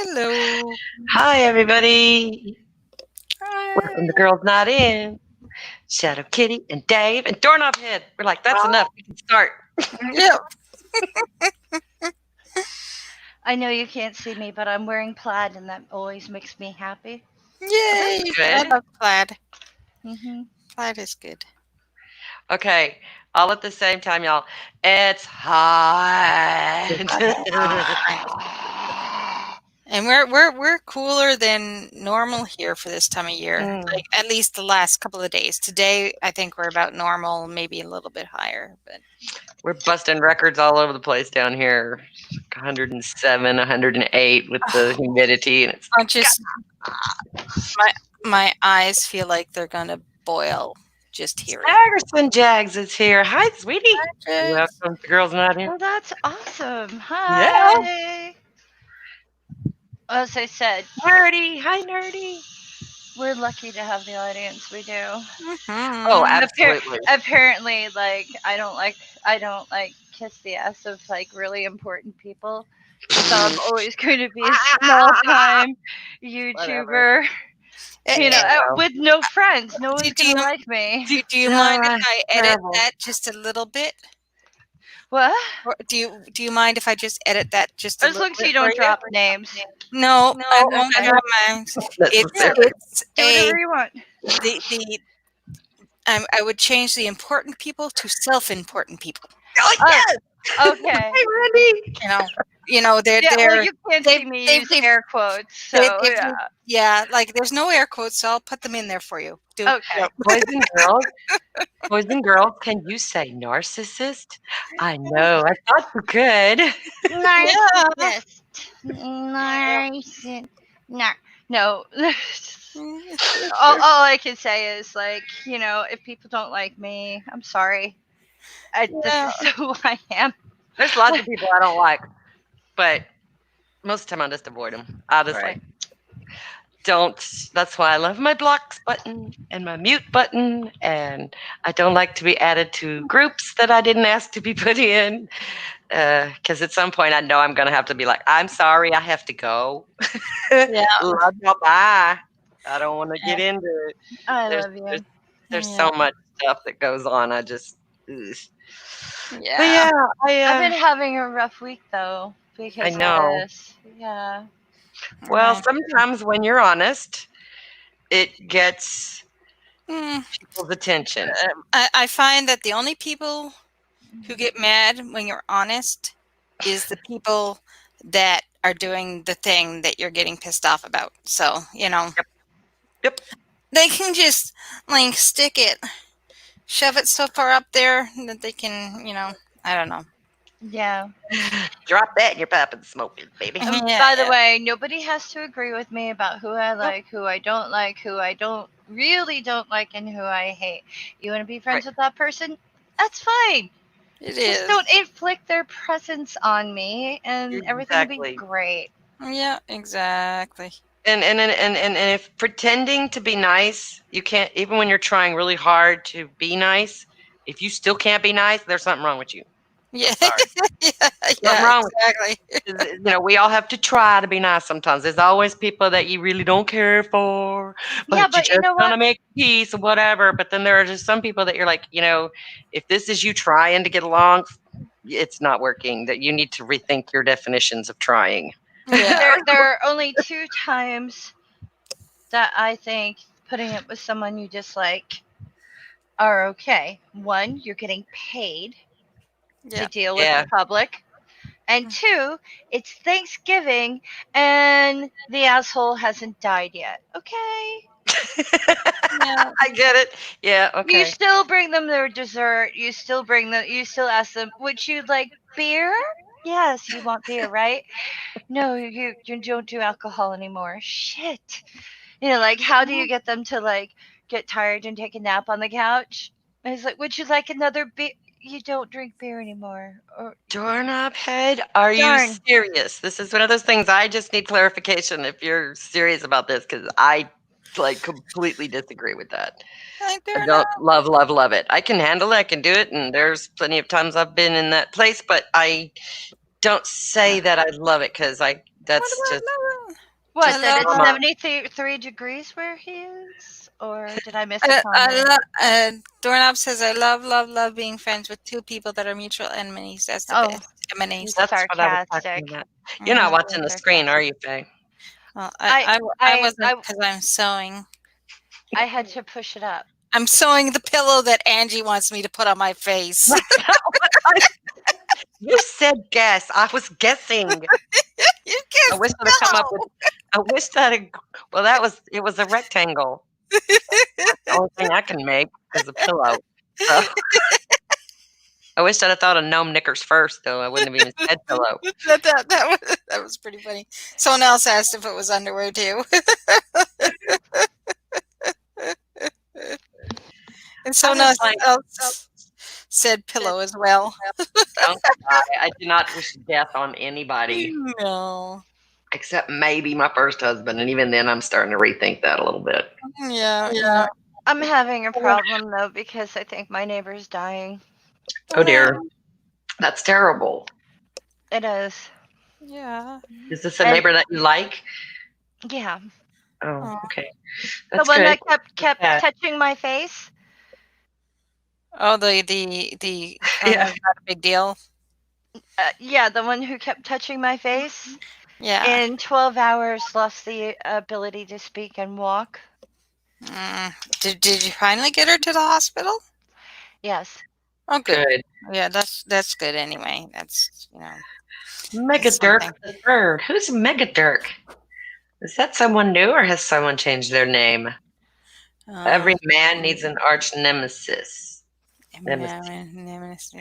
Hello. Hi, everybody. Welcome to Hi. Girls Not In. Shadow Kitty and Dave and Doorknob Head. We're like, that's enough. We can start. Yep. I know you can't see me, but I'm wearing plaid, and that always makes me happy. Yay. I Good. love plaid. Hmm Plaid is good. Okay. All at the same time, y'all. It's hot. And we're cooler than normal here for this time of year. Like at least the last couple of days. Today I think we're about normal, maybe a little bit higher, but We're busting records all over the place down here. 107, 108 with the humidity. And it's I just my eyes feel like they're gonna boil just hearing. Staggerson Jags is here. Hi, sweetie. Jags. Welcome to Girls Not In. Well, that's awesome. Yeah. Hi. As I said, Nerdy. Hi, Nerdy. we're lucky to have the audience we do. Oh, Mhm. absolutely. Apparently, like I don't like kiss the ass of like really important people. So I'm always going to be a small time YouTuber. Eh, You know, eh, with no friends. No do, one's do gonna you like me. do you mind if God, I edit terrible. that just a little bit? What? Or do you mind if I just edit that just a As little long as bit you for don't you? drop names. No, I Okay. won't. I don't mind. It's Necessary. it's Do a whatever you want. the I would change the important people to self-important people. Oh, yes. Okay. Hey, Randy. They're Yeah, well, they're you can't they've see me they've use they've air quotes, they so they've yeah. yeah, like there's no air quotes, so I'll put them in there for you. Okay. Boys and girls, can you say narcissist? I know. I thought you could. Yeah. Narcissist. Narcissist. No. all I can say is like, if people don't like me, I'm sorry. This Yeah. is who I am. There's lots of people I don't like, but most of the time I just avoid them. I just Right. don't. That's why I love my blocks button and my mute button, and I don't like to be added to groups that I didn't ask to be put in. Because at some point I know I'm going to have to be like, I'm sorry, I have to go. Yeah. Love you, bye. I don't want to get into it. I There's, love you. there's Yeah. so much stuff that goes on. I just, ugh. But Yeah. yeah, I've been having a rough week though because I know. of this. Yeah. Well, Right. sometimes when you're honest, it gets Mm. people's attention. I find that the only people who get mad when you're honest is the people that are doing the thing that you're getting pissed off about. So, Yep. they can just like stick it, shove it so far up there that they can, I don't know. Yeah. Drop that in your pipe and smoke it, baby. Yeah, By the yeah. way, nobody has to agree with me about who I like, who I don't like, who I don't like, and who I hate. You want to be friends Right. with that person? That's fine. It Just is. don't inflict their presence on me, and everything will be Exactly. great. Yeah, exactly. And if pretending to be nice, you can't, even when you're trying really hard to be nice, if you still can't be nice, there's something wrong with you. Yeah, Sorry. yeah, wrong with exactly. We all have to try to be nice sometimes. There's always people that you really don't care for, but Yeah, you but just you know want to what? make peace or whatever. But then there are just some people that you're like, if this is you trying to get along, it's not working. That you need to rethink your definitions of trying. Yeah. There are only 2 times that I think putting up with someone you dislike are okay. One, you're getting paid Yeah. to deal with Yeah. the public. And 2, it's Thanksgiving and the asshole hasn't died yet. Okay. Yeah. I get it. Yeah. You Okay. still bring them their dessert. You still ask them, would you like beer? Yes, you want beer, right? No, you don't do alcohol anymore. Shit. Like how do you get them to like get tired and take a nap on the couch? And he's like, would you like another beer? You don't drink beer anymore. Or Doorknob head, are you darn. serious? This is one of those things I just need clarification if you're serious about this, because I completely disagree with that. I I don't know. don't love it. I can handle it. I can do it. And there's plenty of times I've been in that place, but I don't say that I love it because What that's about just, no? What? I That love, it's Mama. 73 degrees where he is, or did I miss a comment? Doorknob says, I love, love, love being friends with two people that are mutual enemies. That's the Oh, best. he's Enemies. That's what I was talking sarcastic. about. You're not Hmm. He's being watching the screen, are sarcastic. you, Faye? Well, I, I I, wasn't I, because I'm sewing. I had to push it up. I'm sewing the pillow that Angie wants me to put on my face. That's not what I. You said guess. I was guessing. You I kissed wish the I'd have come up with. pillow. I wish that. Well, that was. It was a rectangle. That's the only thing I can make is a pillow. So I wish I'd have thought of gnome knickers first, though. I wouldn't have even said pillow. That was pretty funny. Someone else asked if it was underwear too. And I someone was like, else said pillow as well. don't die. I do not wish death on anybody No. except maybe my first husband, and even then, I'm starting to rethink that a little bit. Yeah, yeah. I'm having a problem though because I think my neighbor's dying. Oh dear, Well, that's terrible. It is. yeah. Is this a And neighbor that you like? yeah, Oh, Oh, okay, the that's one good. that kept Yeah, touching my face. oh, the kind yeah. of not a big deal. Yeah, the one who kept touching my face. Yeah. In 12 hours, lost the ability to speak and walk. Mm. Did you finally get her to the hospital? Yes. Oh, good. Good. Yeah, that's good anyway. That's Mega that's Dirk something. the third. Who's Mega Dirk? Is that someone new, or has someone changed their name? Every man needs an arch nemesis. Nemesis. Eric Nemesis.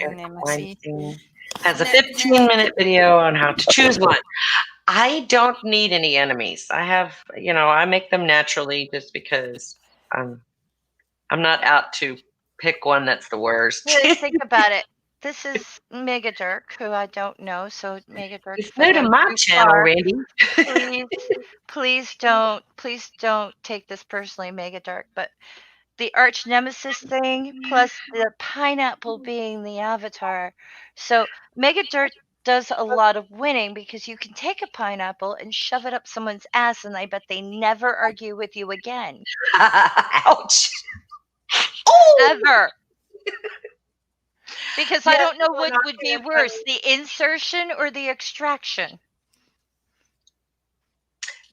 Weinstein has a 15-minute video on how to choose one. I don't need any enemies. I have, I make them naturally just because I'm not out to pick one that's the worst. Really think about it. This is Mega Dirk, who I don't know. So Mega Dirk, It's if I new to go my too channel, far, Randy. please, please don't take this personally, Mega Dirk. But the arch nemesis thing, plus the pineapple being the avatar. So Mega Dirk does a lot of winning because you can take a pineapple and shove it up someone's ass, and I bet they never argue with you again, Ouch. Oh, ever. Because I yes, don't know we're what not would be being worse, funny. the insertion or the extraction.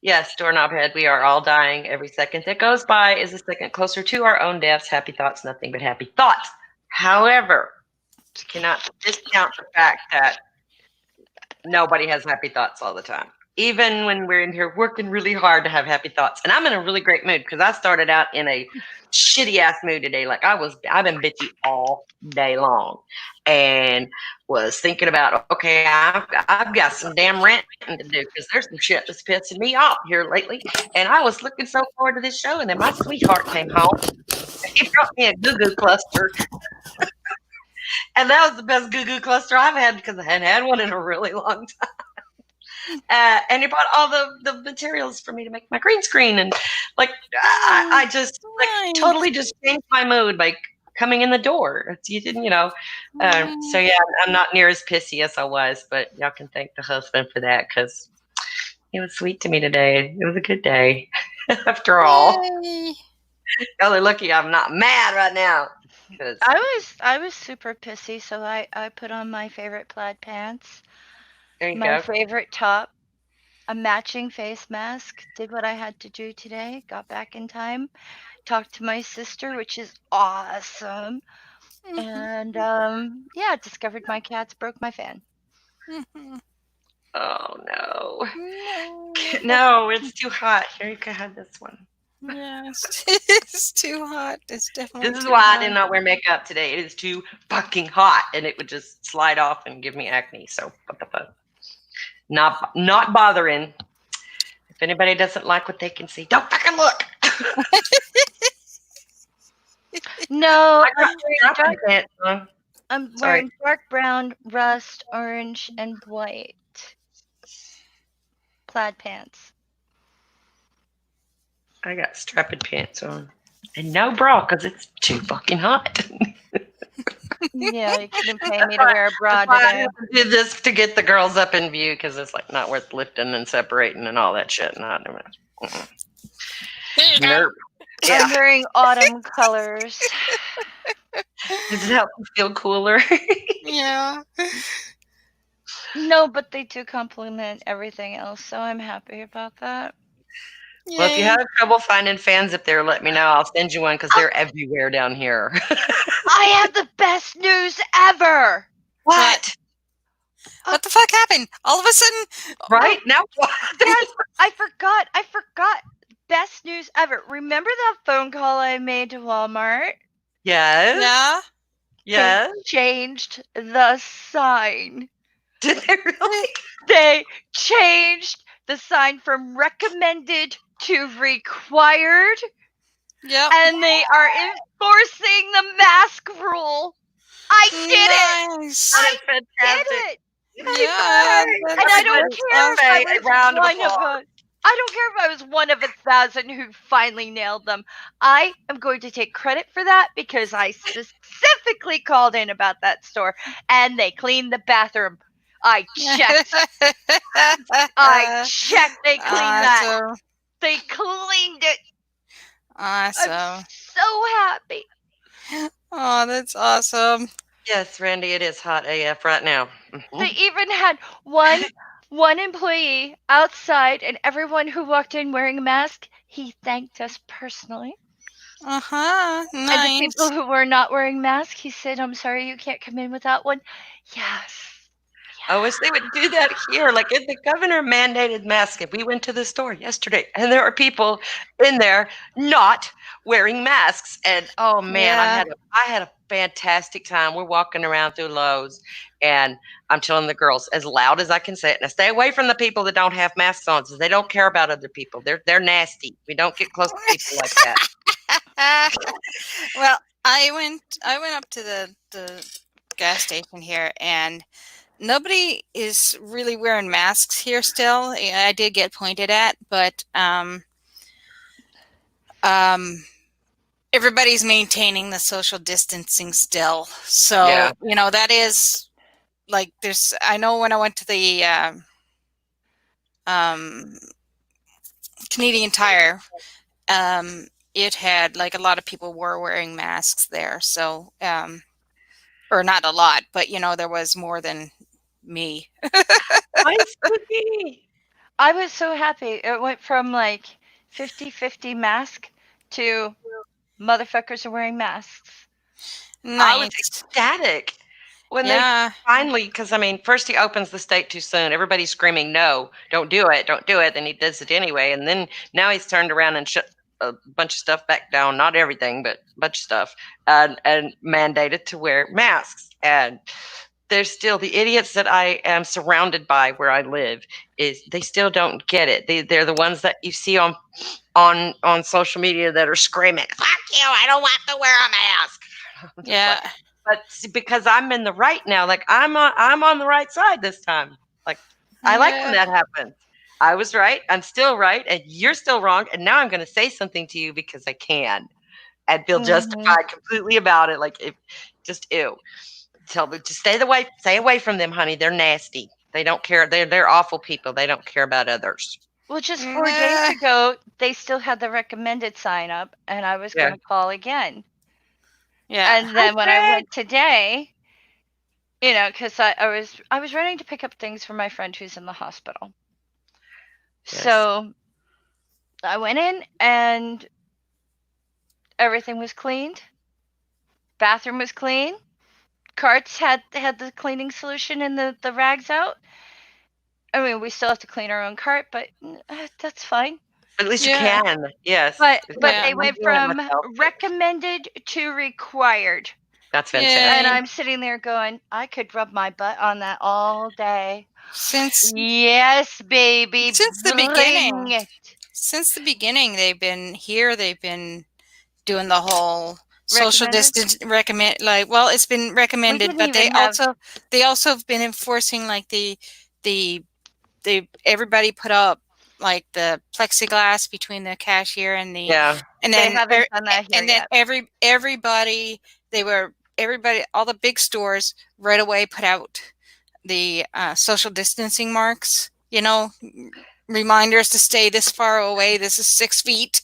Yes, doorknob head, we are all dying. Every second that goes by is a second closer to our own deaths. Happy thoughts, nothing but happy thoughts. However, you cannot discount the fact that nobody has happy thoughts all the time. Even when we're in here working really hard to have happy thoughts. And I'm in a really great mood because I started out in a shitty ass mood today. Like I've been bitchy all day long and was thinking about, okay, I've got some damn ranting to do because there's some shit that's pissing me off here lately. And I was looking so forward to this show. And then my sweetheart came home. He brought me a goo goo cluster. And that was the best goo goo cluster I've had because I hadn't had one in a really long time. And he bought all the materials for me to make my green screen, and like I just like Nice. totally just changed my mood by coming in the door. You didn't, so yeah, I'm not near as pissy as I was, but y'all can thank the husband for that because he was sweet to me today. It was a good day after all. Yay. Y'all are lucky I'm not mad right now because I was super pissy, so I put on my favorite plaid pants, there you my go. favorite top, a matching face mask, did what I had to do today, got back in time, talked to my sister, which is awesome. Mhm, And yeah, discovered my cats broke my fan. mhm. Oh no, No. no, it's too hot. Here you can have this one. Yes, it's too hot. It's definitely This is too why I hot. did not wear makeup today. It is too fucking hot, and it would just slide off and give me acne. So what the fuck? Not bothering. If anybody doesn't like what they can see, don't fucking look. No, I got strapping pants on. I'm Sorry, wearing dark brown, rust, orange, and white plaid pants. I got strapping pants on, and no bra because it's too fucking hot. Yeah, you couldn't pay That's me to why, wear a that's bra why I today. have to do this to get the girls up in view because it's like not worth lifting and separating and all that shit. Not, mm-mm. There you go. Nope. Yeah. I'm wearing autumn colors. Does it help you feel cooler? Yeah. No, but they do complement everything else, so I'm happy about that. Well, if you Yay. have trouble finding fans up there, let me know. I'll send you one because Oh, they're everywhere down here. I have the best news ever. What? What? Uh, What the fuck happened? All of a sudden? Right oh, now? What? yes, I forgot. I forgot. Best news ever. Remember that phone call I made to Walmart? Yes. Yeah. They Yes. changed the sign. Did they really? They changed the sign from recommended to required, Yep. and they are enforcing the mask rule. I did it! Nice. That I is did fantastic. it! Yeah, Yay! And I that's don't Everybody, care if I survey a was round of one of applause. a I don't care if I was one of 1,000 who finally nailed them. I am going to take credit for that because I specifically called in about that store and they cleaned the bathroom. I checked. I checked. They cleaned that. awesome. They cleaned it. I'm Awesome. so happy. Oh, that's awesome. Yes, Randy, it is hot AF right now. They even had one employee outside and everyone who walked in wearing a mask, he thanked us personally. Uh-huh. And the people Nice. who were not wearing masks, he said, "I'm sorry you can't come in without one." Yes. I wish they would do that here. Like if the governor mandated masks, if we went to the store yesterday and there are people in there not wearing masks, and oh man, Yeah. I had a fantastic time. We're walking around through Lowe's, and I'm telling the girls as loud as I can say it. Now stay away from the people that don't have masks on, because they don't care about other people. They're nasty. We don't get close to people like that. Well, I went up to the gas station here and nobody is really wearing masks here still. I did get pointed at, but um everybody's maintaining the social distancing still. Yeah. So, that is like I know when I went to the um Canadian Tire, it had like a lot of people were wearing masks there. So, or not a lot, but there was more than me. Hi, Spooky. I was so happy. It went from like 50-50 mask to motherfuckers are wearing masks. I was Nice. ecstatic when they Yeah. finally, because I mean, first he opens the state too soon. Everybody's screaming, "No, don't do it, don't do it." Then he does it anyway, and then now he's turned around and shut a bunch of stuff back down. Not everything, but a bunch of stuff, and mandated to wear masks. And there's still the idiots that I am surrounded by where I live. Is they still don't get it. They're the ones that you see on social media that are screaming, "Fuck you! I don't want to wear a mask." I'm just like, Yeah. but because I'm in the right now, like I'm on the right side this time. Like I like when Yeah. that happens. I was right. I'm still right, and you're still wrong. And now I'm going to say something to you because I can and feel Hmm. justified completely about it. Like just ew. Tell them just stay away from them, honey. They're nasty. They don't care. They're awful people. They don't care about others. Well, just 4 days Yeah. ago, they still had the recommended sign up, and I was Yeah. going to call again. Yeah. And Hi, then when I Greg. went today, because I was running to pick up things for my friend who's in the hospital. Yes. So I went in and everything was cleaned. Bathroom was clean. Carts had the cleaning solution and the rags out. I mean, we still have to clean our own cart, but that's fine. At least you Yeah. can. Yes. But Yeah. they I'm went doing it from myself. recommended to required. That's And fantastic. Yay. I'm sitting there going, I could rub my butt on that all day. Since Yes, baby, since the bring beginning. it. Since the beginning they've been here, they've been doing the whole social Recommended? distance recommend like well it's been We recommended, didn't but even have they also have been enforcing like the everybody put up like the plexiglass between the cashier and Yeah. and they then haven't done that here and then yet. everybody they were everybody, all the big stores right away put out the social distancing marks, reminders to stay this far away. This is 6 feet,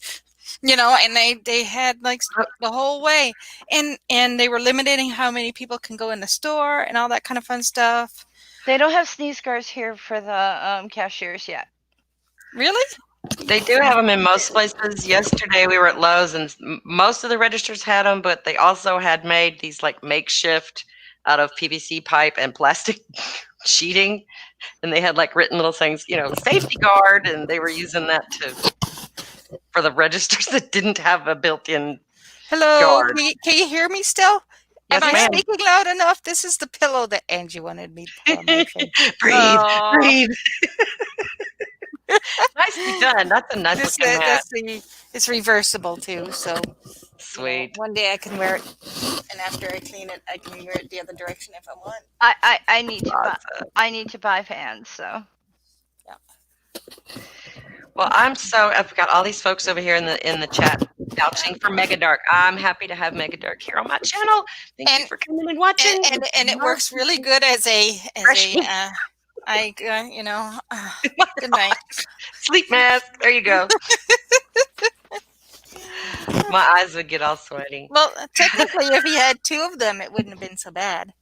and they had like the whole way, and they were limiting how many people can go in the store and all that kind of fun stuff. They don't have sneeze guards here for the cashiers yet. Really? They do have them in most places. Yesterday we were at Lowe's and most of the registers had them, but they also had made these like makeshift out of PVC pipe and plastic sheeting, and they had like written little things, safety guard, and they were using that for the registers that didn't have a built-in Hello, guard. can you hear me still? Yes, Am I ma'am. speaking loud enough? This is the pillow that Angie wanted me to put on my face. Breathe, Aw. breathe. Nicely done. That's a nice looking hat. It's reversible too, so Sweet. one day I can wear it, and after I clean it, I can wear it the other direction if I want. I need to buy. I need to buy fans. So. Well, I've got all these folks over here in the chat vouching for Megadark. I'm happy to have Megadark here on my channel. Thank you for coming and watching. And it works really good as a good night. Sleep mask. There you go. My eyes would get all sweaty. Well, technically, if he had two of them, it wouldn't have been so bad.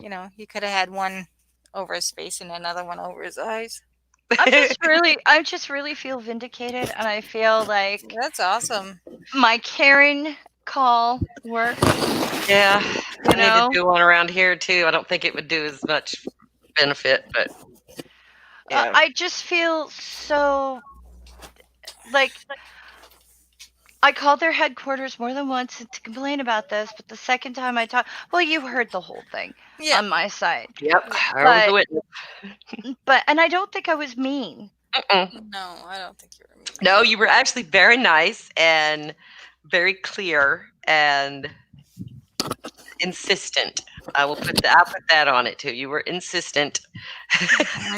He could have had one over his face and another one over his eyes. I just really feel vindicated, and I feel like that's awesome. My Karen call worked. Yeah, I need to do one around here too. I don't think it would do as much benefit, but yeah. I just feel so like I called their headquarters more than once to complain about this, but the second time I talked, well, you heard the whole thing on my side. Yep, I was a witness. And I don't think I was mean. No, I don't think you were mean. No, you were actually very nice and very clear and insistent. I'll put that on it too. You were insistent.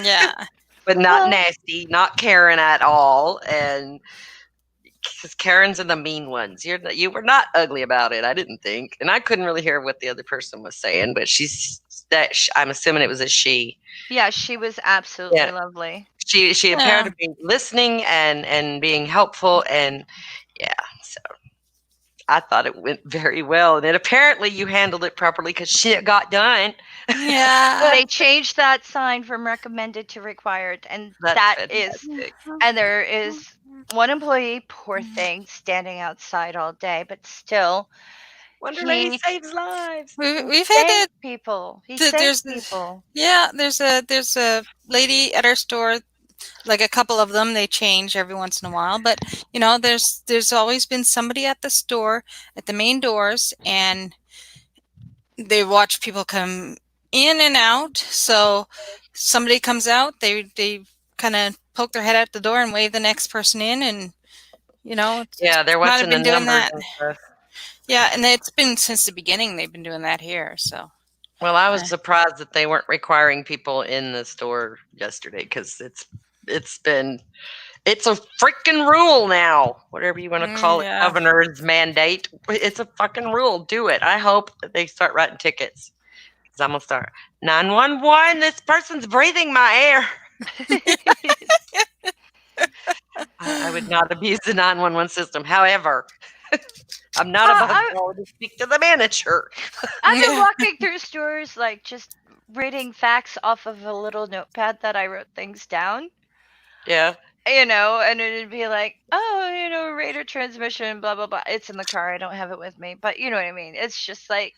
Yeah. But not nasty, not Karen at all, and because Karens are the mean ones. You were not ugly about it, I didn't think, and I couldn't really hear what the other person was saying, but I'm assuming it was a she. Yeah, she was absolutely lovely. She appeared to be listening and being helpful, and so I thought it went very well, and then apparently you handled it properly because shit got done. Yeah. They changed that sign from recommended to required, and and there is one employee, poor thing, standing outside all day, but still, Wonder Lady saves lives. We've had people. He saves people. Yeah, there's a lady at our store. Like a couple of them, they change every once in a while, but there's always been somebody at the store at the main doors, and they watch people come in and out. So somebody comes out, they kind of poke their head out the door and wave the next person in, and they're watching the numbers and stuff. Yeah, and it's been since the beginning. They've been doing that here. So. Well, I was surprised that they weren't requiring people in the store yesterday, because it's a freaking rule now. Whatever you want to call it, governor's mandate. It's a fucking rule. Do it. I hope that they start writing tickets. Because I'm gonna start 911. This person's breathing my air. I would not abuse the 911 system. However, I'm not about to speak to the manager. I've been walking through stores, like just reading facts off of a little notepad that I wrote things down. Yeah. And it'd be like, radar transmission, blah, blah, blah. It's in the car. I don't have it with me. But you know what I mean? It's just like,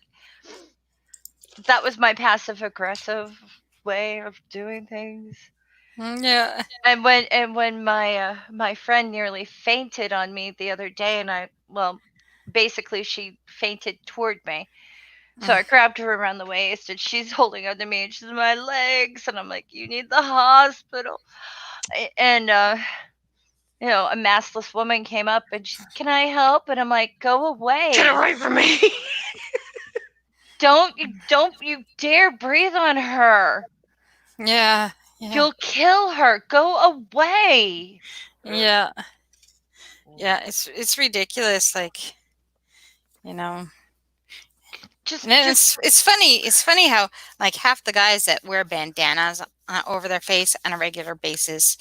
that was my passive aggressive way of doing things. Yeah. And when my friend nearly fainted on me the other day, and basically she fainted toward me. So I grabbed her around the waist, and she's holding onto me, and she's my legs, and I'm like, you need the hospital. And a maskless woman came up, and she's, can I help? And I'm like, go away. Get away from me. Don't you dare breathe on her. Yeah. You'll kill her. Go away. Yeah. Yeah, it's ridiculous, like, And it's funny. It's funny how like half the guys that wear bandanas over their face on a regular basis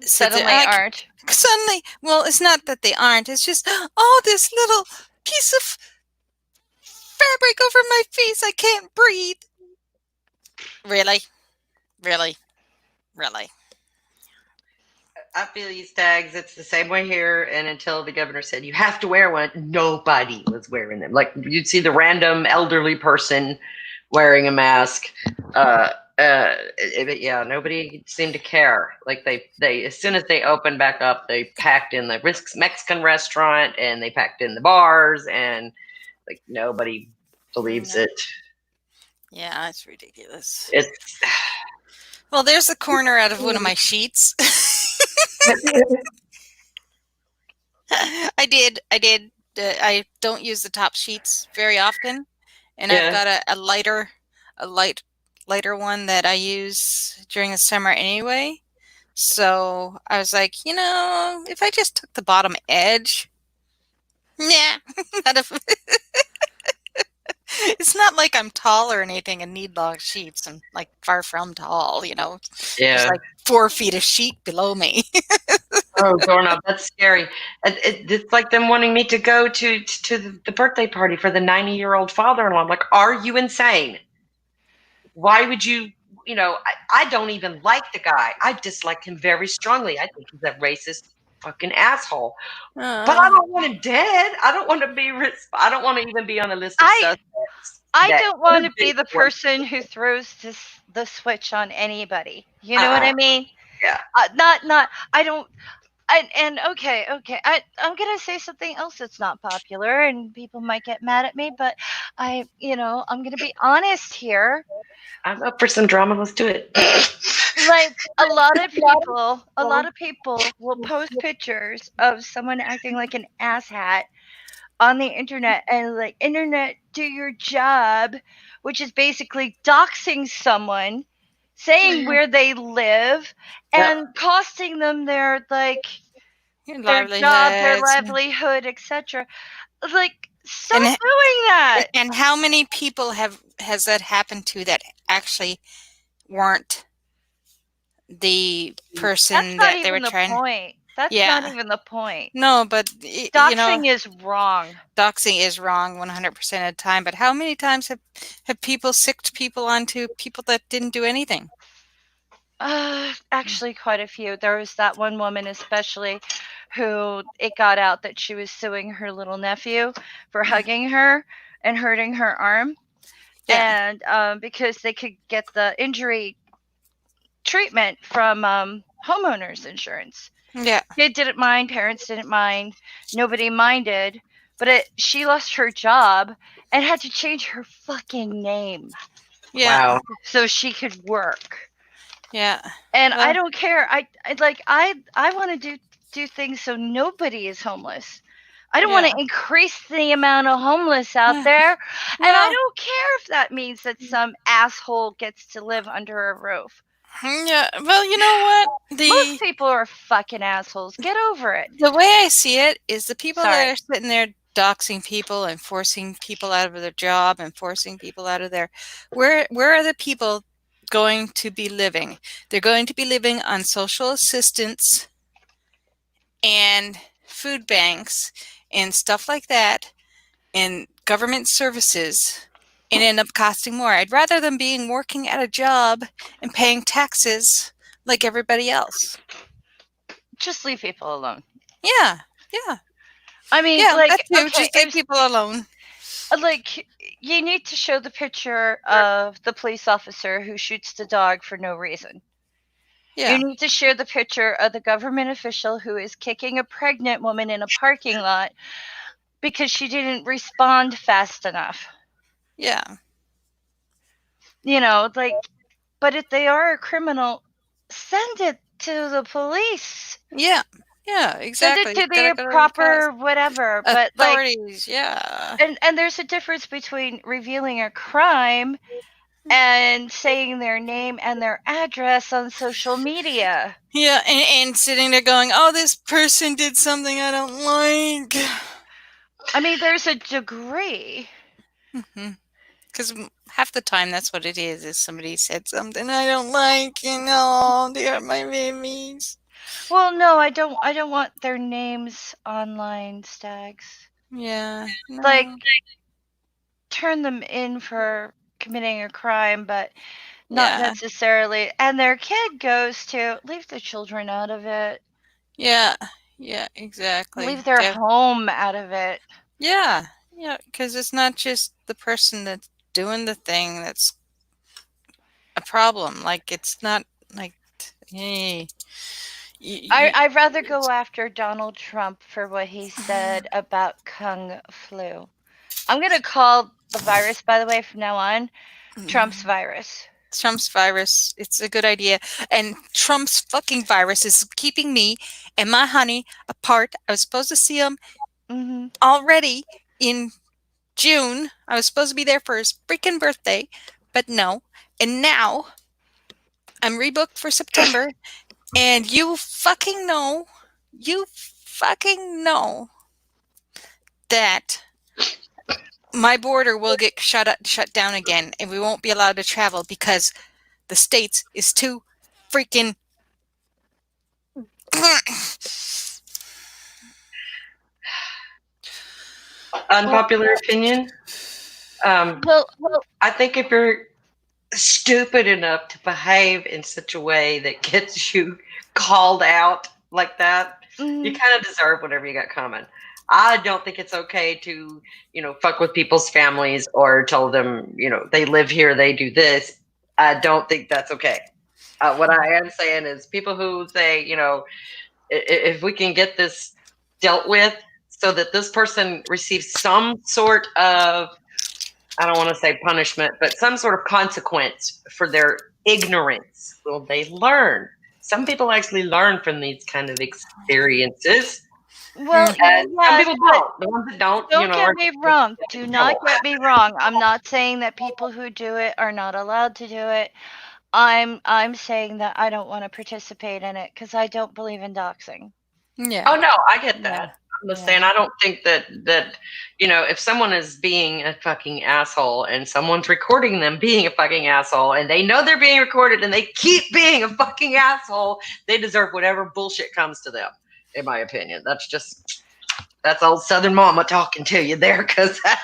sit there suddenly aren't. suddenly. Well, it's not that they aren't. It's just oh, this little piece of fabric over my face. I can't breathe. Really, really, really. I feel these tags. It's the same way here. And until the governor said you have to wear one, nobody was wearing them. Like you'd see the random elderly person wearing a mask. Yeah, nobody seemed to care. Like they as soon as they opened back up, they packed in the Mexican restaurant and they packed in the bars, and like nobody believes No. it. Yeah, it's ridiculous. It's Well, there's a corner out of one of my sheets. I did. I don't use the top sheets very often, and I've got a lighter one that I use during the summer anyway. So I was like, if I just took the bottom edge, nah, it's not like I'm tall or anything and need long sheets. I'm like far from tall, There's like 4 feet of sheet below me. Oh, doorknob, that's scary. It's like them wanting me to go to the birthday party for the 90-year-old father-in-law. I'm like, are you insane? Why would you? I don't even like the guy. I dislike him very strongly. I think he's a racist fucking asshole. But I don't want him dead. I don't want to be. I don't want to even be on the list of suspects. I don't want to be the person who throws the switch on anybody. You know what I mean? Yeah. Not. I don't. Okay. I'm gonna say something else that's not popular, and people might get mad at me. But I'm gonna be honest here. I'm up for some drama. Let's do it. Like a lot of people will post pictures of someone acting like an asshat on the internet, and like, internet, do your job, which is basically doxing someone, saying where they live, and costing them their job, their livelihood, etc. Like, stop doing that. And how many people has that happened to that actually weren't the person that they were trying? That's not even the point. No, but doxing is wrong. Doxing is wrong 100% of the time. But how many times have people sicked people onto people that didn't do anything? Actually, quite a few. There was that one woman, especially, who it got out that she was suing her little nephew for hugging her and hurting her arm, and because they could get the injury treatment from homeowners insurance. Yeah. Kid didn't mind, parents didn't mind, nobody minded, but she lost her job and had to change her fucking name. Yeah. Wow. So she could work. Yeah. And I don't care. I want to do things so nobody is homeless. I don't want to increase the amount of homeless out there. And I don't care if that means that some asshole gets to live under a roof. Yeah, well, you know what? Most people are fucking assholes. Get over it. The way I see it is the people that are sitting there doxing people and forcing people out of their job and forcing people out of their... Where are the people going to be living? They're going to be living on social assistance and food banks and stuff like that and government services, and end up costing more. I'd rather them being working at a job and paying taxes like everybody else. Just leave people alone. Yeah. I mean, just leave people alone. Like, you need to show the picture of the police officer who shoots the dog for no reason. Yeah. You need to share the picture of the government official who is kicking a pregnant woman in a parking lot because she didn't respond fast enough. Yeah. But if they are a criminal, send it to the police. Yeah, exactly. Send it to the proper whatever. Authorities, yeah. And there's a difference between revealing a crime and saying their name and their address on social media. Yeah, and sitting there going, oh, this person did something I don't like. I mean, there's a degree. Because half the time that's what it is somebody said something I don't like, they are my babies. Well, no, I don't want their names online, Stags. Yeah, Like, no. turn them in for committing a crime, but not Yeah, necessarily. And their kid goes to leave the children out of it. yeah, yeah, exactly. Leave their home out of it. Yeah, yeah, because it's not just the person that's doing the thing that's a problem. Like, it's not like, hey, I'd rather go after Donald Trump for what he said about Kung flu. I'm going to call the virus, by the way, from now on, Trump's virus. Trump's virus, it's a good idea. And Trump's fucking virus is keeping me and my honey apart. I was supposed to see him Hmm. already in June. I was supposed to be there for his freaking birthday, but no. And now I'm rebooked for September, and you fucking know that my border will get shut down again, and we won't be allowed to travel because the states is too freaking. Unpopular opinion. Um, Well, I think if you're stupid enough to behave in such a way that gets you called out like that, you mm, kind of deserve whatever you got coming. I don't think it's okay to, fuck with people's families or tell them, they live here, they do this. I don't think that's okay. What I am saying is people who say, if we can get this dealt with so that this person receives some sort of, I don't want to say punishment, but some sort of consequence for their ignorance. Will they learn? Some people actually learn from these kind of experiences, well, and some yes, people but don't. The ones that don't, don't get are me just wrong. get Do in not trouble. get me wrong. I'm not saying that people who do it are not allowed to do it. I'm saying that I don't want to participate in it because I don't believe in doxing. Yeah, Oh no, I get yeah, that. I'm just yeah, saying I don't think that if someone is being a fucking asshole and someone's recording them being a fucking asshole and they know they're being recorded and they keep being a fucking asshole, they deserve whatever bullshit comes to them. In my opinion, that's old Southern mama talking to you there, because that's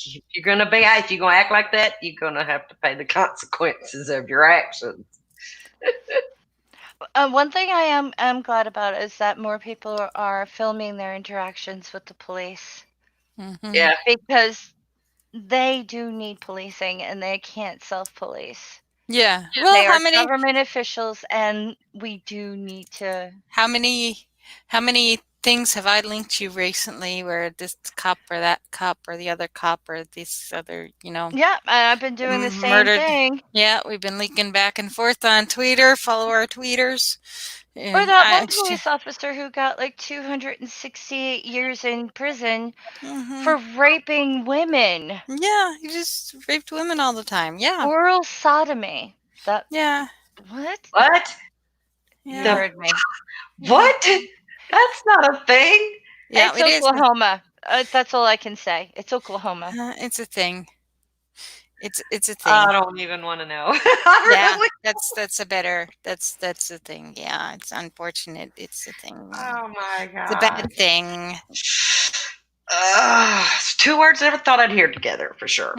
if you're gonna act like that, you're gonna have to pay the consequences of your actions. One thing I am glad about is that more people are filming their interactions with the police hmm Yeah, because they do need policing and they can't self-police. yeah. Well, They are government officials and we do need to. how many, how many things have I linked you recently where this cop or that cop or the other cop or this other, Yeah, I've been doing the same murdered? thing. Yeah, we've been leaking back and forth on Twitter. Follow our tweeters. Or And that one police officer who got like 268 years in prison hmm for raping women. yeah, he just raped women all the time. Yeah, Oral sodomy. That yeah, what? what You yeah, the heard me. what? That's not a thing. yeah. It's It is. Oklahoma. That's all I can say. It's Oklahoma. It's a thing. It's a I thing. don't even want to know. I Yeah, really. that's a better. That's the thing. Yeah, it's unfortunate. It's a thing. Oh my It's a bad god. thing. It's two words I never thought I'd hear together for sure.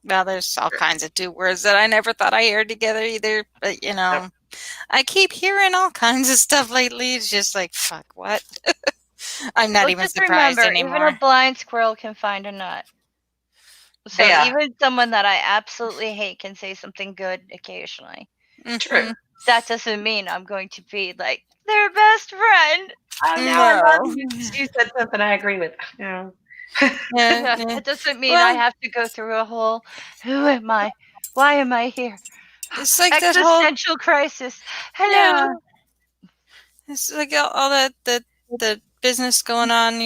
Well, there's all kinds of two words that I never thought I heard together either. But Yep. I keep hearing all kinds of stuff lately. It's just like, fuck, what? I'm not Well, even just surprised remember, even a anymore. blind squirrel can find a nut. So Yeah, even someone that I absolutely hate can say something good occasionally. true. hmm That doesn't mean I'm going to be like their best friend. Now I love No. you because you said something I agree with. Yeah. Yeah, yeah. That doesn't mean I Well, have to go through a whole who am I? Why am I here? it's like that whole, Existential crisis. yeah. Hello. It's like all that the business going on.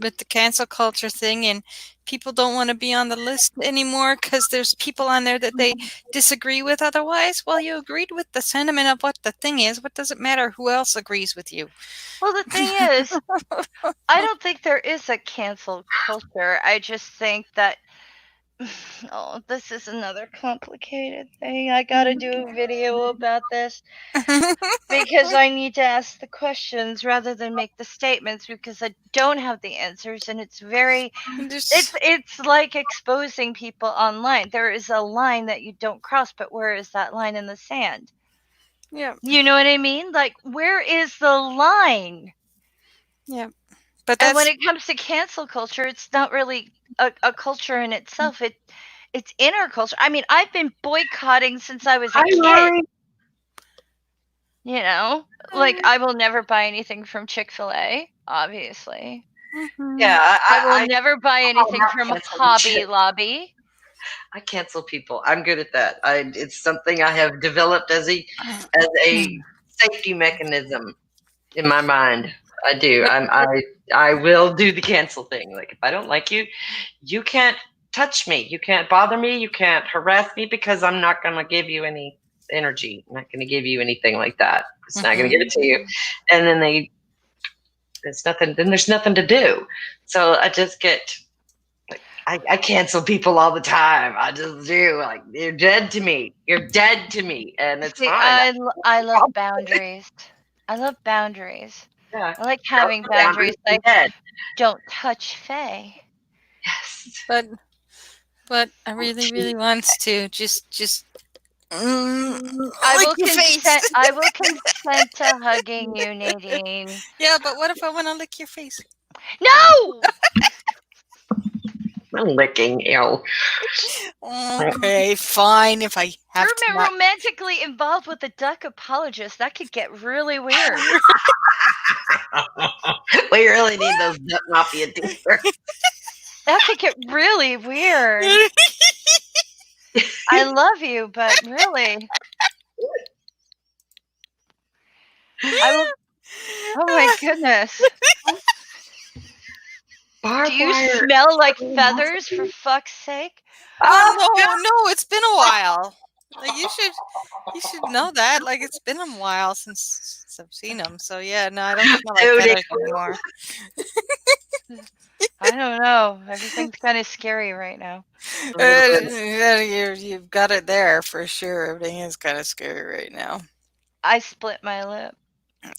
with the cancel culture thing, and people don't want to be on the list anymore because there's people on there that they disagree with otherwise. Well, you agreed with the sentiment of what the thing is. What does it matter who else agrees with you? Well, the thing is, I don't think there is a cancel culture. I just think that oh, this is another complicated thing. I gotta do a video about this because I need to ask the questions rather than make the statements because I don't have the answers and it's very Just, it's like exposing people online. There is a line that you don't cross, but where is that line in the sand? yeah, You know what I mean? Like where is the line? yeah. But And when that's it comes to cancel culture, it's not really a culture in itself. It's in our culture. I mean, I've been boycotting since I was a Hi, kid. Lori. You know, like I will never buy anything from Chick-fil-A, obviously. mhm. Yeah, I will I never buy call anything that from canceling Hobby shit. Lobby. I cancel people. I'm good at that. It's something I have developed as a safety mechanism in my mind. I do. But I will do the cancel thing. Like if I don't like you, you can't touch me. You can't bother me. You can't harass me because I'm not going to give you any energy. I'm not going to give you anything like that. It's not going to mhm. give it to you. And then there's nothing. Then there's nothing to do. So I just get. I cancel people all the time. I just do. Like you're dead to me. You're dead to me, and it's See, fine. I love boundaries. I love boundaries. Yeah, I like cross having the boundaries. boundaries You're like dead. don't touch Faye. Yes. but but I really wants to just I lick will your face. consent I will consent to hugging you, Nadine. Yeah, but what if I want to lick your face? No! I'm licking. Ew. Okay, fine. If I have to You're not. romantically involved with a duck apologist. That could get really weird. We really need those nut mafia t-shirts. That could get really weird. I love you, but really, I will. Oh my goodness. Do Barbed you wire. smell like feathers for fuck's sake? Well, Oh, no, it's been a while. Like you should know that. Like it's been a while since I've seen them. So yeah, no, I don't smell like dude. feathers anymore. I don't know. Everything's kind of scary right now. You've got it there for sure. Everything is kind of scary right now. I split my lip.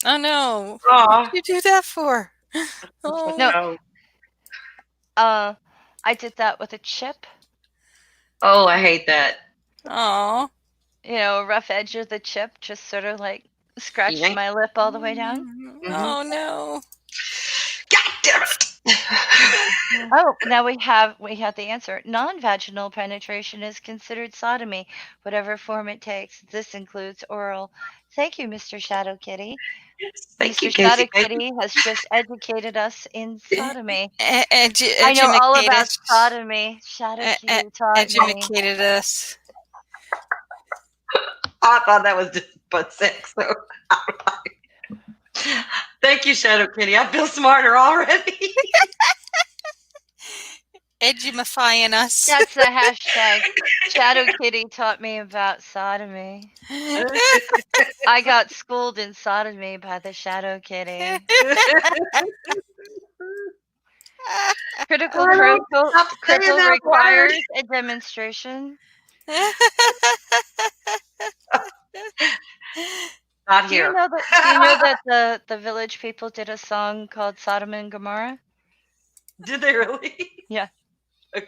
Oh no, what Aw. did you do that for? No, Oh, Oh, I did that with a chip. oh, I hate that. oh. You know, a rough edge of the chip just sort of like scratched Yank. my lip all the way down. Oh no. God damn it. Oh, now we have the answer. Non-vaginal penetration is considered sodomy, whatever form it takes. This includes oral. Thank you, Mr. Shadow Kitty. Thank you, Mr. Shadow Casey. Kitty has just educated us in sodomy. I know all Educate about us. sodomy. Shadow Kitty taught me. Educated us. I thought that was just butt sex. So. Thank you, Shadow Kitty. I feel smarter already. Edumifying us. That's the hashtag. Shadow Kitty taught me about sodomy. I got schooled in sodomy by the Shadow Kitty. Critical I don't critical stop saying critical that word. requires a demonstration. Not Do you here. know that? Do you know that the village people did a song called Sodom and Gomorrah? Did they really? Yeah,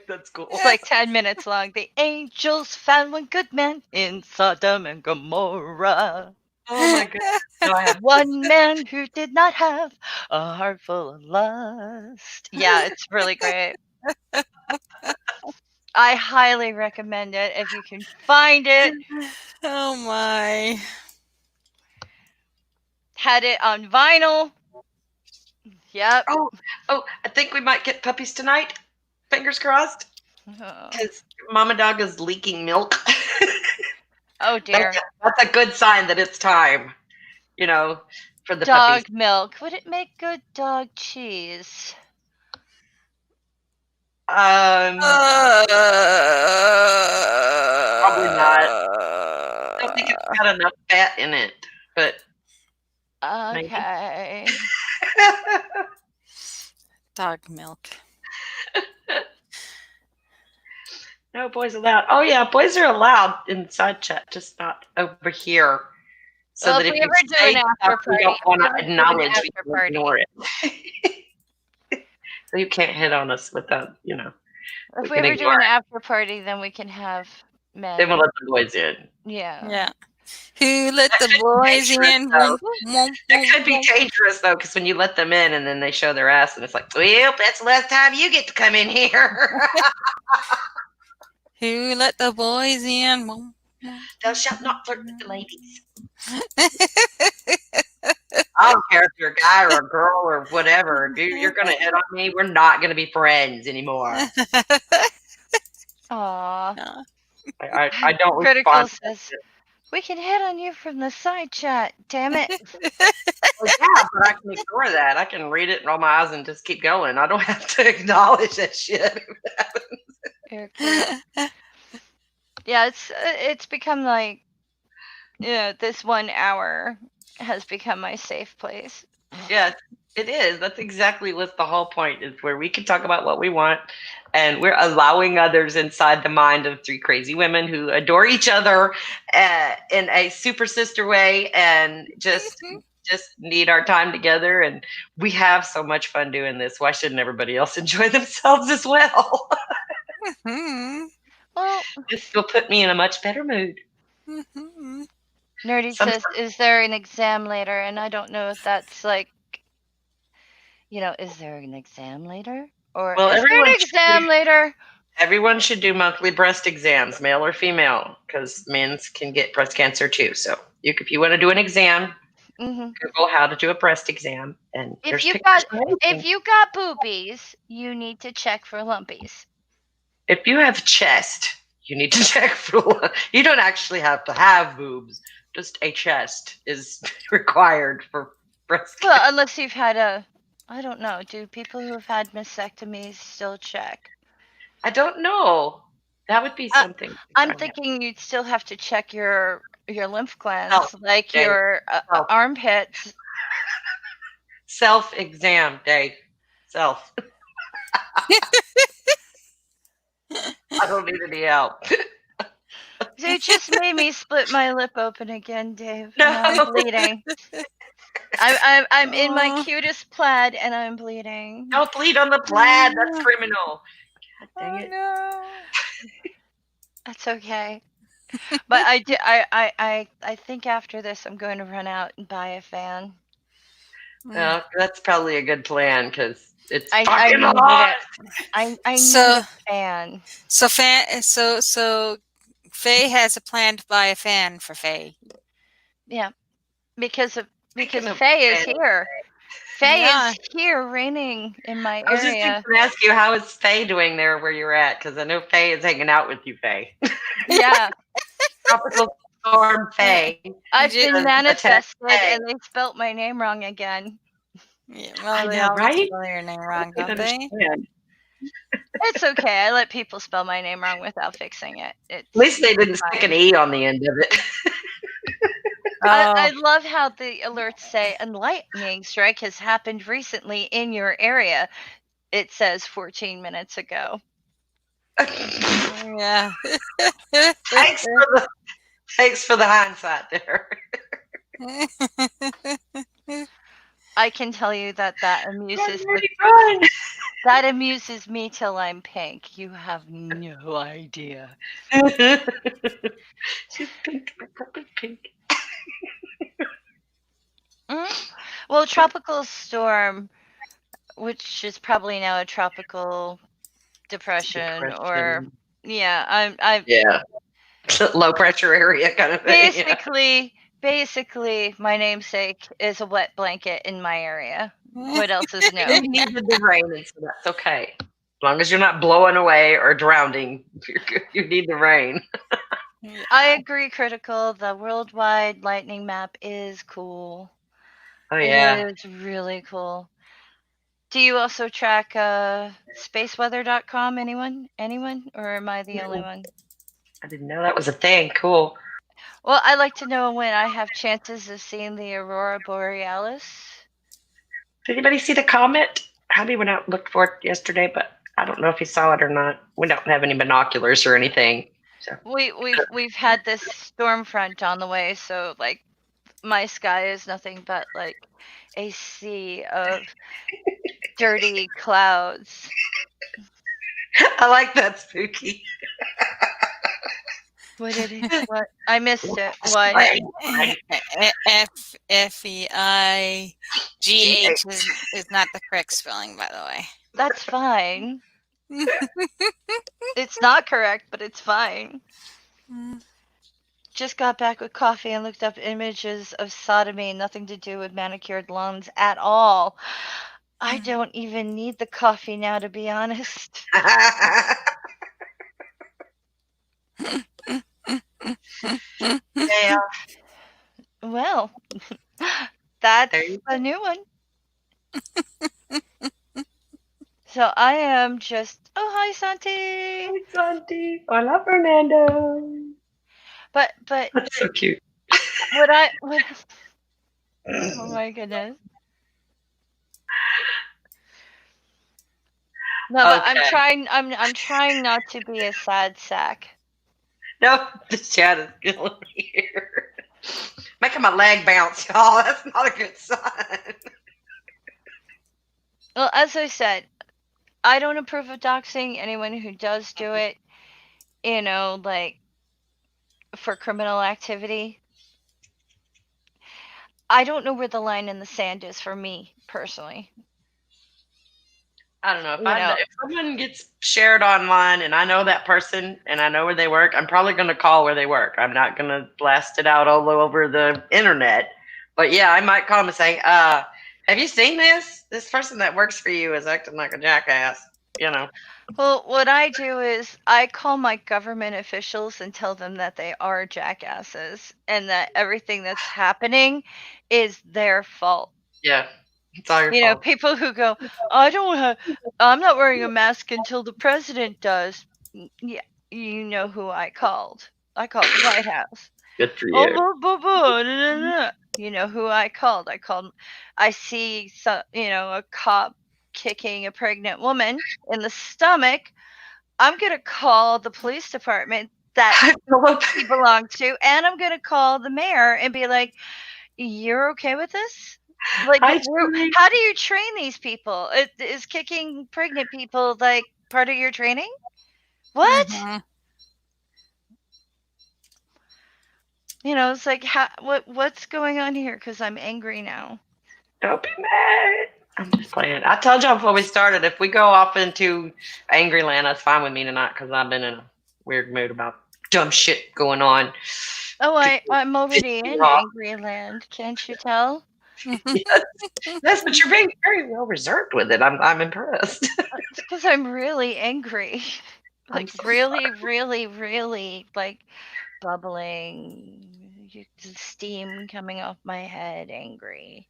That's cool. it's like 10 minutes long. The angels found one good man in Sodom and Gomorrah. Oh my goodness. No, I have. One man who did not have a heart full of lust. Yeah, it's really great. I highly recommend it if you can find it. Oh my. Had it on vinyl. Yep. Oh, I think we might get puppies tonight. Fingers crossed. Oh, Because Mama Dog is leaking milk. oh dear. That's a good sign that it's time. You know, for the Dog puppies. milk. Would it make good dog cheese? Probably not. I don't think it's got enough fat in it, but maybe. Okay. Dog milk. No boys allowed. Oh yeah, boys are allowed in side chat, just not over here. So Well, that if if we you ever do say an stuff after we party, don't if want we to ever do an acknowledge, we after will party, ignore it. So you can't hit on us without, we if we can ever do ignore an it. after party, then we can have Then we'll men. let the boys in. Yeah. Yeah. Who let That the could be boys dangerous, in? though. Womp, womp, That womp, could be womp. dangerous, though, because when you let them in and then they show their ass, and it's like, well, that's the last time you get to come in here. Who let the boys in? Womp, womp, Thou shalt not flirt with the ladies. womp. I don't care if you're a guy or a girl or whatever. If you're going to hit on me, we're not going to be friends anymore. Aw. I don't Critical respond to that says, shit. we can hit on you from the side chat. Damn it. Well, yeah, but I can ignore that. I can read it, roll my eyes, and just keep going. I don't have to acknowledge that shit. You're cute. Yeah, it's become like, this 1 hour has become my safe place. Yes, it is. That's exactly what the whole point is, where we can talk about what we want, and we're allowing others inside the mind of three crazy women who adore each other in a super sister way, and just need our time together. And we have so much fun doing this. Why shouldn't everybody else enjoy themselves as well? Mhm, Well, This will put me in a much better mood. mhm. Nerdy Sometimes, says, is there an exam later? And I don't know if that's like, is there an exam later? Or well, is there an exam later? everyone should do monthly breast exams, male or female, because men's can get breast cancer too. So if you want to do an exam, Hmm. Google how to do a breast exam, and If there's you pictures got and if everything. you got boobies, you need to check for lumpies. If you have chest, you need to check for. You don't actually have to have boobs; just a chest is required for breast cancer. Well, unless you've had I don't know. Do people who have had mastectomies still check? I don't know. That would be I, something to I'm find out. thinking you'd still have to check your lymph Self, glands, like Dave. your Self, armpits. self exam, Dave. Self. I don't need any help. So you just made me split my lip open again, Dave. Now I'm No. bleeding. I'm in my Oh, cutest plaid and I'm bleeding. Don't bleed on the plaid. That's oh, criminal. God dang oh it. no. That's okay. But I think after this I'm going to run out and buy a fan. Mm. That's probably a good plan because it's I fucking needed hot. it. I need So, a fan. so Faye has a plan to buy a fan for Faye. Yeah, because Speaking of Faye is fan, here. Faye Yeah. is here reigning in my I was just going area. to ask you, how is Faye doing there where you're at? Because I know Faye is hanging out with you, Faye. Yeah, Tropical Storm Yeah. Faye I've been has attacked manifested Faye. and they spelt my name wrong again. Yeah, I well, they know, always right? spell your name I wrong, can don't they? understand. It's okay. I let people spell my name wrong without fixing it. At least they didn't stick an Fine. E on the end of it. Oh, I love how the alerts say a lightning strike has happened recently in your area. It says 14 minutes ago. yeah. thanks for the thanks for the hindsight there. I can tell you that Run, amuses Rudy, run! that amuses me till I'm pink. You have no idea. She's pink, my puppy pink. Mm? Well, tropical storm, which is probably now a tropical depression, or Depression. yeah, I Yeah. Low pressure area kind of thing. Yeah. basically my namesake is a wet blanket in my area. What else is And new? you needed the rain, and so that's okay. As long as you're not blowing away or drowning, you're good. You need the rain. Yeah. I agree, critical. The worldwide lightning map is cool. Oh It yeah. is really cool. Do you also track spaceweather.com? Anyone? Or am I the only one? I didn't know that was a thing. Cool. Well, I like to know when I have chances of seeing the aurora borealis. Did anybody see the comet? Hubby went out and looked for it yesterday, but I don't know if he saw it or not. We don't have any binoculars or anything. So We've had this storm front on the way, so like my sky is nothing but like a sea of dirty clouds. I like that, spooky. What did he? What? I missed it. What? FEIGH is not the correct spelling, by the way. That's fine. It's not correct, but it's fine. Just got back with coffee and looked up images of sodomy, nothing to do with manicured lawns at all. I don't even need the coffee now, to be honest. Yeah. Well, that's There you a new one. So I am just. Oh, hi, Santi. Hi, Santi. Hola, Fernando. But That's so cute. what I what? Oh my goodness. No, but I'm Okay. trying. I'm trying not to be a sad sack. No, the chat is killing me here. Making my leg bounce, y'all. That's not a good sign. Well, as I said, I don't approve of doxing. Anyone who does do it, like for criminal activity, I don't know where the line in the sand is for me personally. I don't know. You know, If someone gets shared online and I know that person and I know where they work, I'm probably going to call where they work. I'm not going to blast it out all over the internet. But yeah, I might call them and say, have you seen this? This person that works for you is acting like a jackass, you know. Well, what I do is I call my government officials and tell them that they are jackasses and that everything that's happening is their fault. Yeah, it's all your fault. People who go, I'm not wearing a mask until the president does. Yeah, you know who I called. I called the White House. Good for Oh, you. You know who I called. I see a cop kicking a pregnant woman in the stomach. I'm going to call the police department that he belongs to, and I'm going to call the mayor and be like, you're okay with this? Like, how do you train these people? Is kicking pregnant people like part of your training? What? It's like, what's going on here? Because I'm angry now. Don't be mad. I'm just playing. I told y'all before we started, if we go off into angry land, that's fine with me tonight because I've been in a weird mood about dumb shit going on. Oh, I'm already in angry land. Can't you tell? Yes, but you're being very well reserved with it. I'm impressed. It's because I'm really angry. Like, really, really, really, like, bubbling, steam coming off my head, angry.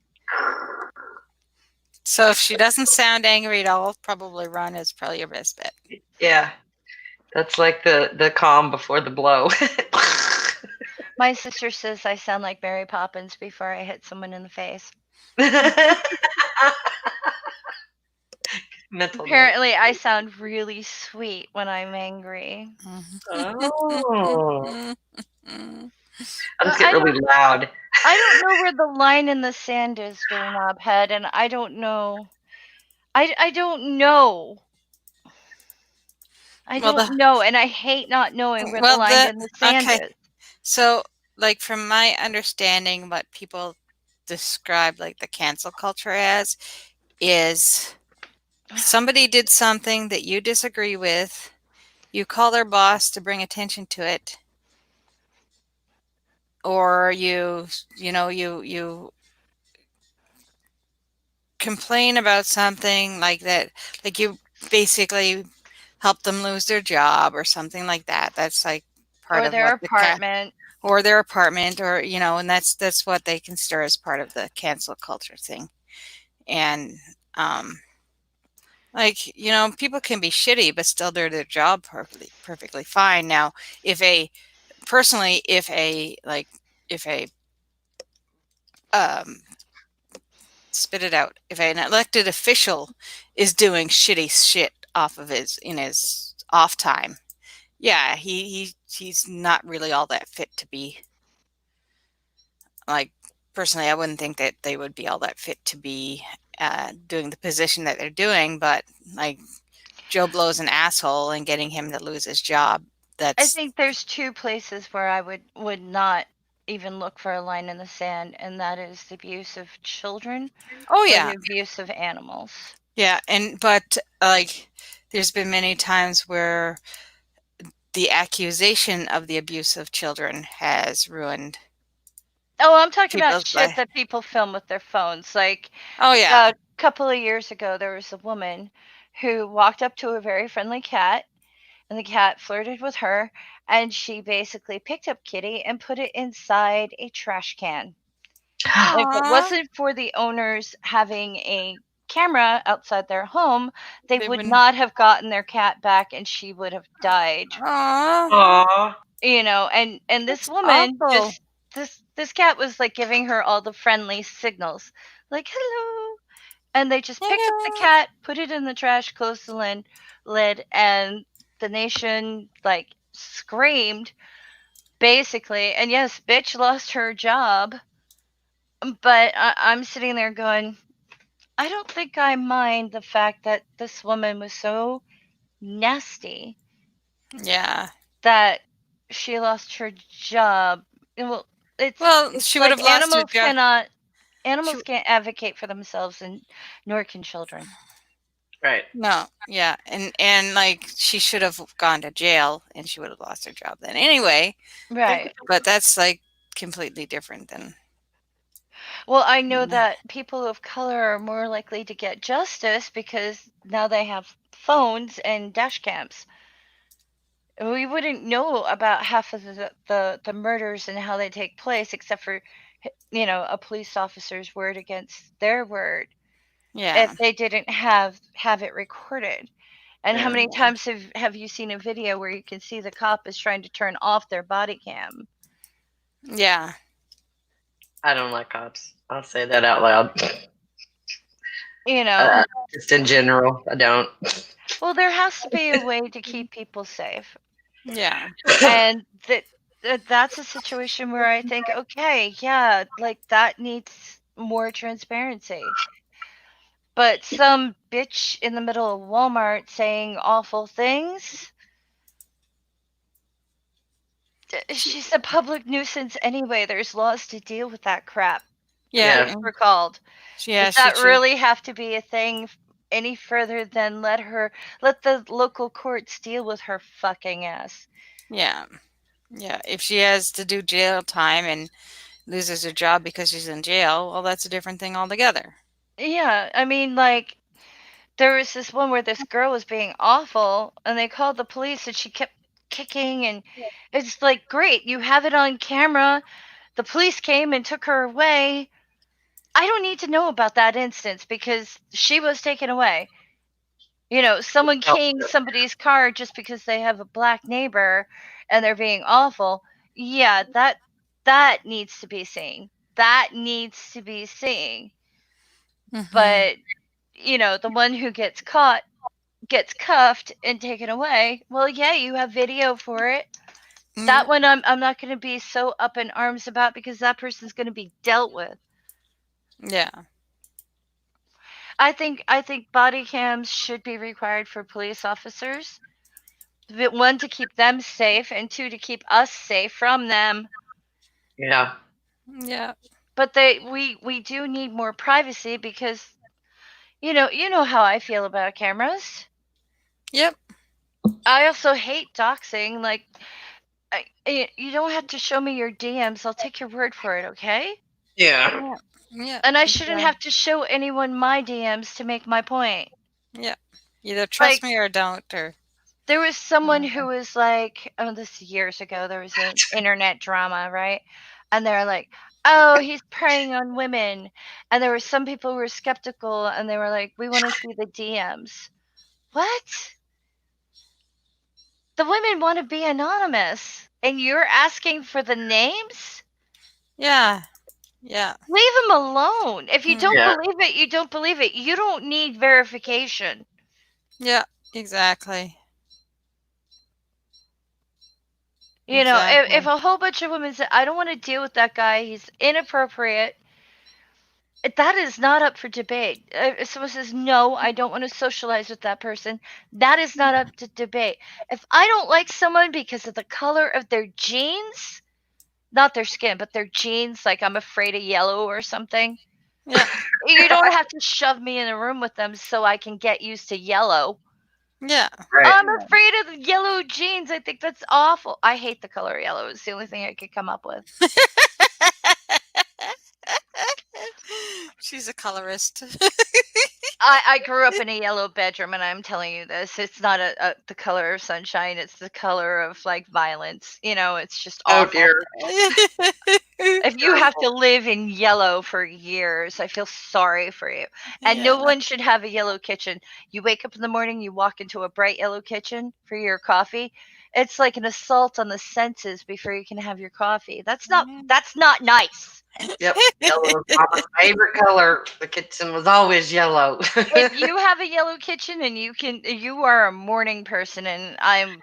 So if she doesn't sound angry at all, probably run is probably your best bet. Yeah, that's like the calm before the blow. My sister says I sound like Mary Poppins before I hit someone in the face. Apparently, I sound really sweet when I'm angry. Oh. I just get really loud. I don't know where the line in the sand is, Doorknobhead, and I don't know. I don't know. I don't know, and I hate not knowing where the line in the sand is. So, like, from my understanding, what people describe, like, the cancel culture as is somebody did something that you disagree with, you call their boss to bring attention to it, or you complain about something like that, like you basically help them lose their job or something like that. That's like part of their apartment. Or their apartment, or and that's what they consider as part of the cancel culture thing. And Like, people can be shitty, but still do their job perfectly fine. Now, if a personally, if a um, spit it out, if an elected official is doing shitty shit off of his off time, yeah, he's not really all that fit to be like. Personally, I wouldn't think that they would be all that fit to be doing the position that they're doing, but like Joe Blow's an asshole and getting him to lose his job. I That's think there's two places where I would not even look for a line in the sand, and that is the abuse of children oh or the yeah, abuse of animals. yeah, and but like there's been many times where the accusation of the abuse of children has ruined Oh, I'm talking about people's shit life. that people film with their phones. Like Oh yeah, a couple of years ago, there was a woman who walked up to a very friendly cat, and the cat flirted with her, and she basically picked up Kitty and put it inside a trash can. If it aw, wasn't for the owners having a camera outside their home, they they've would been not have gotten their cat back and she would have died. aw, Aw. And this that's woman awful. just this cat was like giving her all the friendly signals, like hello, and they just picked up the Hello. cat, put it in the trash, closed the lid, and the nation like screamed basically. And yes, bitch lost her job, but I'm sitting there going, I don't think I mind the fact that this woman was so nasty Yeah. that she lost her job. Well, Well, it's she would like have lost her job. She animals can't advocate for themselves, and nor can children. Right. no, yeah, and like she should have gone to jail, and she would have lost her job then anyway. Right. But that's like completely different than Well, I know that people of color are more likely to get justice because now they have phones and dash cams. We wouldn't know about half of the murders and how they take place except for a police officer's word against their word if yeah, they didn't have it recorded. And how Yeah. many yeah, times have you seen a video where you can see the cop is trying to turn off their body cam? yeah, I don't like cops. I'll say that out loud. You know, Just in general, I don't. well, there has to be a way to keep people safe. yeah, And that's a situation where I think, okay, yeah, like that needs more transparency. But some bitch in the middle of Walmart saying awful things, she's a public nuisance anyway. There's laws to deal with that crap. yeah, Yeah. Troops were called. yeah. Does She that should. really have to be a thing any further than let the local courts deal with her fucking ass? Yeah, yeah. If she has to do jail time and loses her job because she's in jail, well, that's a different thing altogether. Yeah, I mean, like, there was this one where this girl was being awful, and they called the police, and she kept kicking, and it's like, great, you have it on camera. The police came and took her away. I don't need to know about that instance because she was taken away. Someone keying somebody's car just because they have a black neighbor and they're being awful. Yeah, that needs to be seen. That needs to be seen. Hmm. But, the one who gets caught gets cuffed and taken away. Well, yeah, you have video for it. That Yep. one I'm not going to be so up in arms about because that person's going to be dealt with. Yeah. I think body cams should be required for police officers. One, to keep them safe, and two, to keep us safe from them. Yeah. Yeah. But we do need more privacy because you know how I feel about cameras. Yep. I also hate doxing. Like, you don't have to show me your DMs. I'll take your word for it, okay? Yeah. Yeah. Yeah. And I shouldn't Exactly. have to show anyone my DMs to make my point. Yeah. Either trust Like, me or don't, or there was someone who whatever. was like, oh, this years ago, there was an internet drama, right? And they're like, oh, he's preying on women. And there were some people who were skeptical and they were like, we want to see the DMs. What? The women want to be anonymous, and you're asking for the names? Yeah. Yeah. Leave them alone. If you don't Mhm. Yeah. believe it, you don't believe it. You don't need verification. Yeah. Exactly. You know, if Exactly. a whole bunch of women say, I don't want to deal with that guy, he's inappropriate, that is not up for debate. If someone says, no, I don't want to socialize with that person, that is not up to debate. If I don't like someone because of the color of their jeans, not their skin, but their jeans, like I'm afraid of yellow or something, Yeah. you don't have to shove me in a room with them so I can get used to yellow. Yeah. Right. I'm afraid of yellow jeans. I think that's awful. I hate the color yellow. It's the only thing I could come up with. She's a colorist. I grew up in a yellow bedroom, and I'm telling you this. It's not the color of sunshine. It's the color of like violence. You know, it's just Oh awful. dear. If you have to live in yellow for years, I feel sorry for you. And no Yeah. one should have a yellow kitchen. You wake up in the morning, you walk into a bright yellow kitchen for your coffee. It's like an assault on the senses before you can have your coffee. That's not nice. Yep. Yellow was Mama's favorite color. The kitchen was always yellow. If you have a yellow kitchen and you are a morning person, and I'm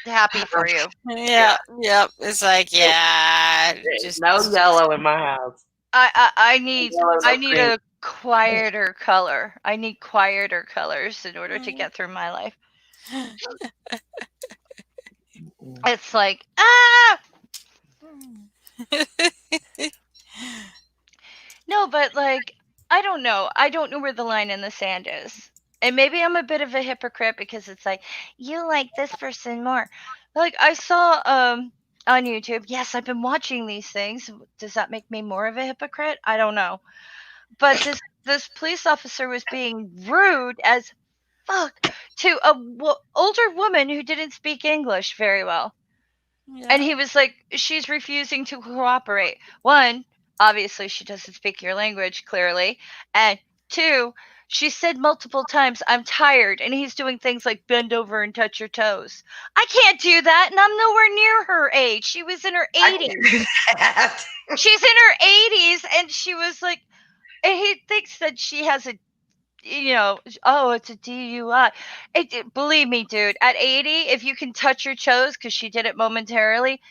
happy for you. Yeah. Yeah. Yep. It's like, yeah, There's just, no yellow in my house. I No need yellow, I no need green. a quieter color. I need quieter colors in order to get through my life. It's like, no, but like, I don't know. I don't know where the line in the sand is. And maybe I'm a bit of a hypocrite because it's like, you like this person more. Like I saw on YouTube, yes, I've been watching these things. Does that make me more of a hypocrite? I don't know. But this police officer was being rude as fuck to a older woman who didn't speak English very well. And yeah. he was like, she's refusing to cooperate. One, obviously, she doesn't speak your language clearly. And two, she said multiple times, I'm tired. And he's doing things like bend over and touch your toes. I can't do that. And I'm nowhere near her age. She was in her I can 80s. do that. She's in her 80s. And she was like, and he thinks that she has a, oh, it's a DUI. Believe me, dude, at 80, if you can touch your toes because she did it momentarily,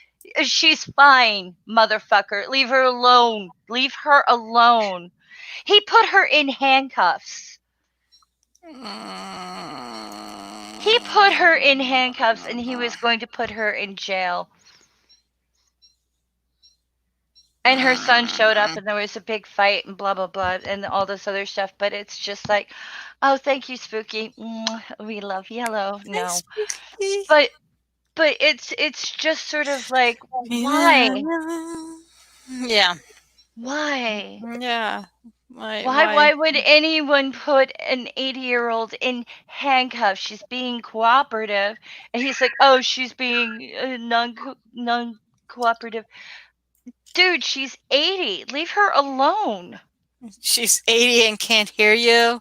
she's fine, motherfucker. Leave her alone. Leave her alone. He put her in handcuffs. He put her in handcuffs and he was going to put her in jail. And her son showed up and there was a big fight and blah, blah, blah, and all this other stuff. But it's just like, oh, thank you, Spooky. We love yellow. No. Thanks, Spooky. But it's just sort of like, why? Yeah. Why? Yeah. Why? Why would anyone put an 80-year-old in handcuffs? She's being cooperative. And he's like, oh, she's being non cooperative. Dude, she's 80. Leave her alone. She's 80 and can't hear you.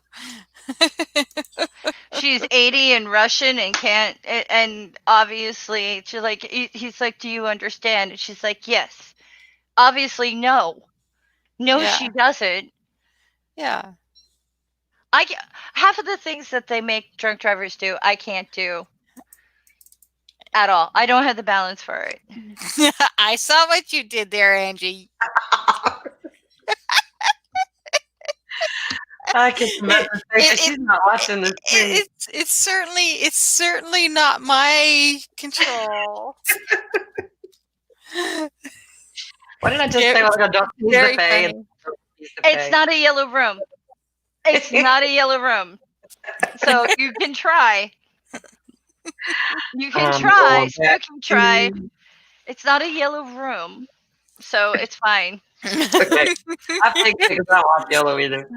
She's 80 and Russian and can't, and obviously, she's like, he's like, do you understand? And she's like, yes. Obviously, no. No, Yeah. she doesn't. Yeah. Half of the things that they make drunk drivers do, I can't do at all. I don't have the balance for it. I saw what you did there, Angie. I can imagine that she's not watching this stream. It's certainly not my control. Why did I just say, like, I don't use the Very pay? funny. It's not a yellow room. It's not a yellow room. So you can try. You can try. Spook can try. It's not a yellow room. So it's fine. Okay. I think because I don't watch yellow either.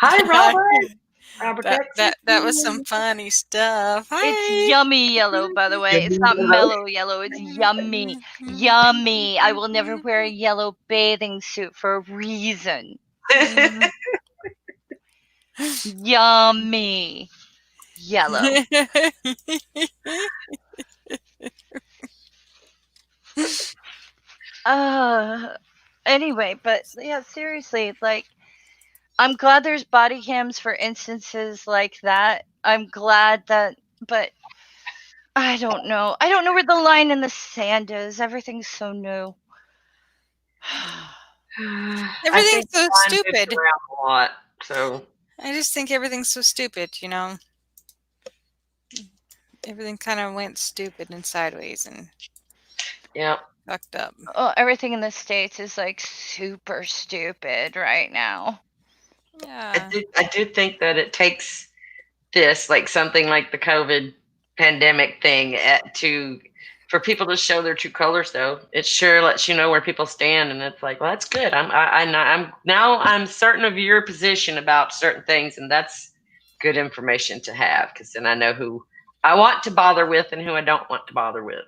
Hi, Robert. Robert, that was some funny stuff. Hi. It's yummy yellow, by the way. It's not mellow yellow. It's yummy. Yummy. I will never wear a yellow bathing suit for a reason. Yummy. Yellow. Uh anyway, but yeah, seriously, like I'm glad there's body cams for instances like that. I'm glad that, but I don't know. I don't know where the line in the sand is. Everything's so new. I Everything's think so mine moved stupid. around a lot. So I just think everything's so stupid, you know? Everything kind of went stupid and sideways and yeah. fucked up. Well, everything in the States is like super stupid right now. Yeah. I do think that it takes this, like something like the COVID pandemic thing, to for people to show their true colors. Though it sure lets you know where people stand, and it's like, well, that's good. I'm now I'm certain of your position about certain things, and that's good information to have because then I know who I want to bother with and who I don't want to bother with.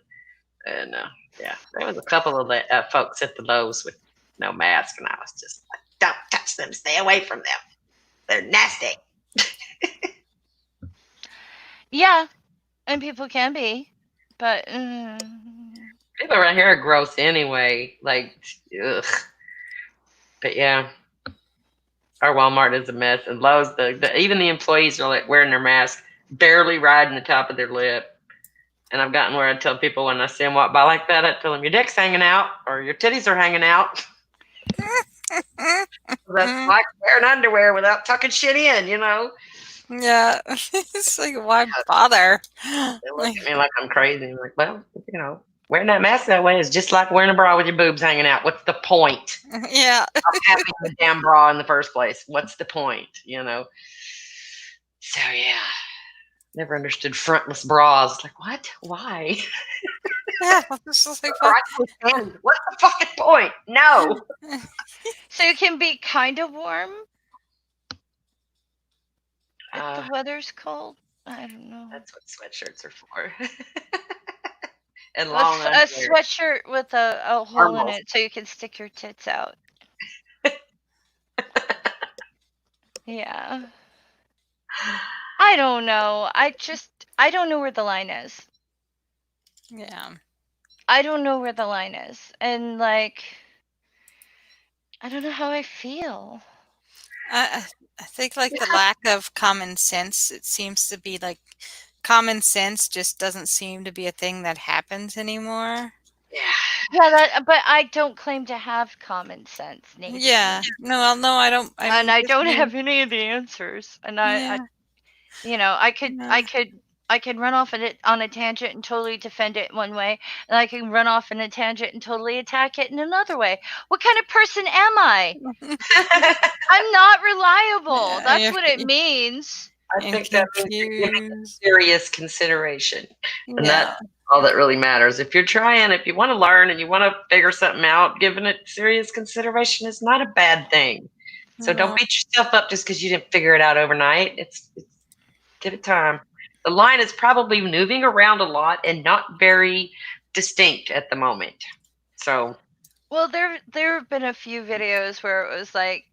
And yeah, there was a couple of folks at the Lowe's with no mask, and I was just like, don't touch them, stay away from them. They're nasty. Yeah, and people can be, but People around here are gross anyway. Like, ugh. But yeah, our Walmart is a mess, and Lowe's, even the employees are like wearing their mask, barely riding the top of their lip. And I've gotten where I tell people when I see them walk by like that, I tell them your dick's hanging out or your titties are hanging out. That's like wearing underwear without tucking shit in, you know. Yeah. It's like, why bother? They look Like, at me like I'm crazy. I'm like, well, you know, wearing that mask that way is just like wearing a bra with your boobs hanging out. What's the point? yeah. Having the damn bra in the first place. What's the point? You know. So yeah, never understood frontless bras. Like what? Why? Yeah. It's just like, Or what? I can't stand it. What's the fucking point? No. so it can be kind of warm if the Uh, weather's cold. I don't know. that's what sweatshirts are for. And A, long a underwear. sweatshirt with a hole in Armholes. it so you can stick your tits out. Yeah. I don't know. I don't know where the line is. Yeah. I don't know where the line is. And like I don't know how I feel. I think like the lack of common sense, it seems to be like common sense just doesn't seem to be a thing that happens anymore. Yeah. Yeah, that but I don't claim to have common sense, Yeah. Nadine. No, well, no, I don't. And I'm I just don't being, have any of the answers. And I yeah. you know, Yeah. I could run off on a tangent and totally defend it one way, and I can run off in a tangent and totally attack it in another way. What kind of person am I? I'm not reliable. Yeah, That's what it means. I and think that means you're giving it confused. serious consideration. And Yeah. that's all that really matters. If you're trying, if you want to learn and you want to figure something out, giving it serious consideration is not a bad thing. So don't No. beat yourself up just because you didn't figure it out overnight. It's give it time. The line is probably moving around a lot and not very distinct at the moment. So Well, there have been a few videos where it was like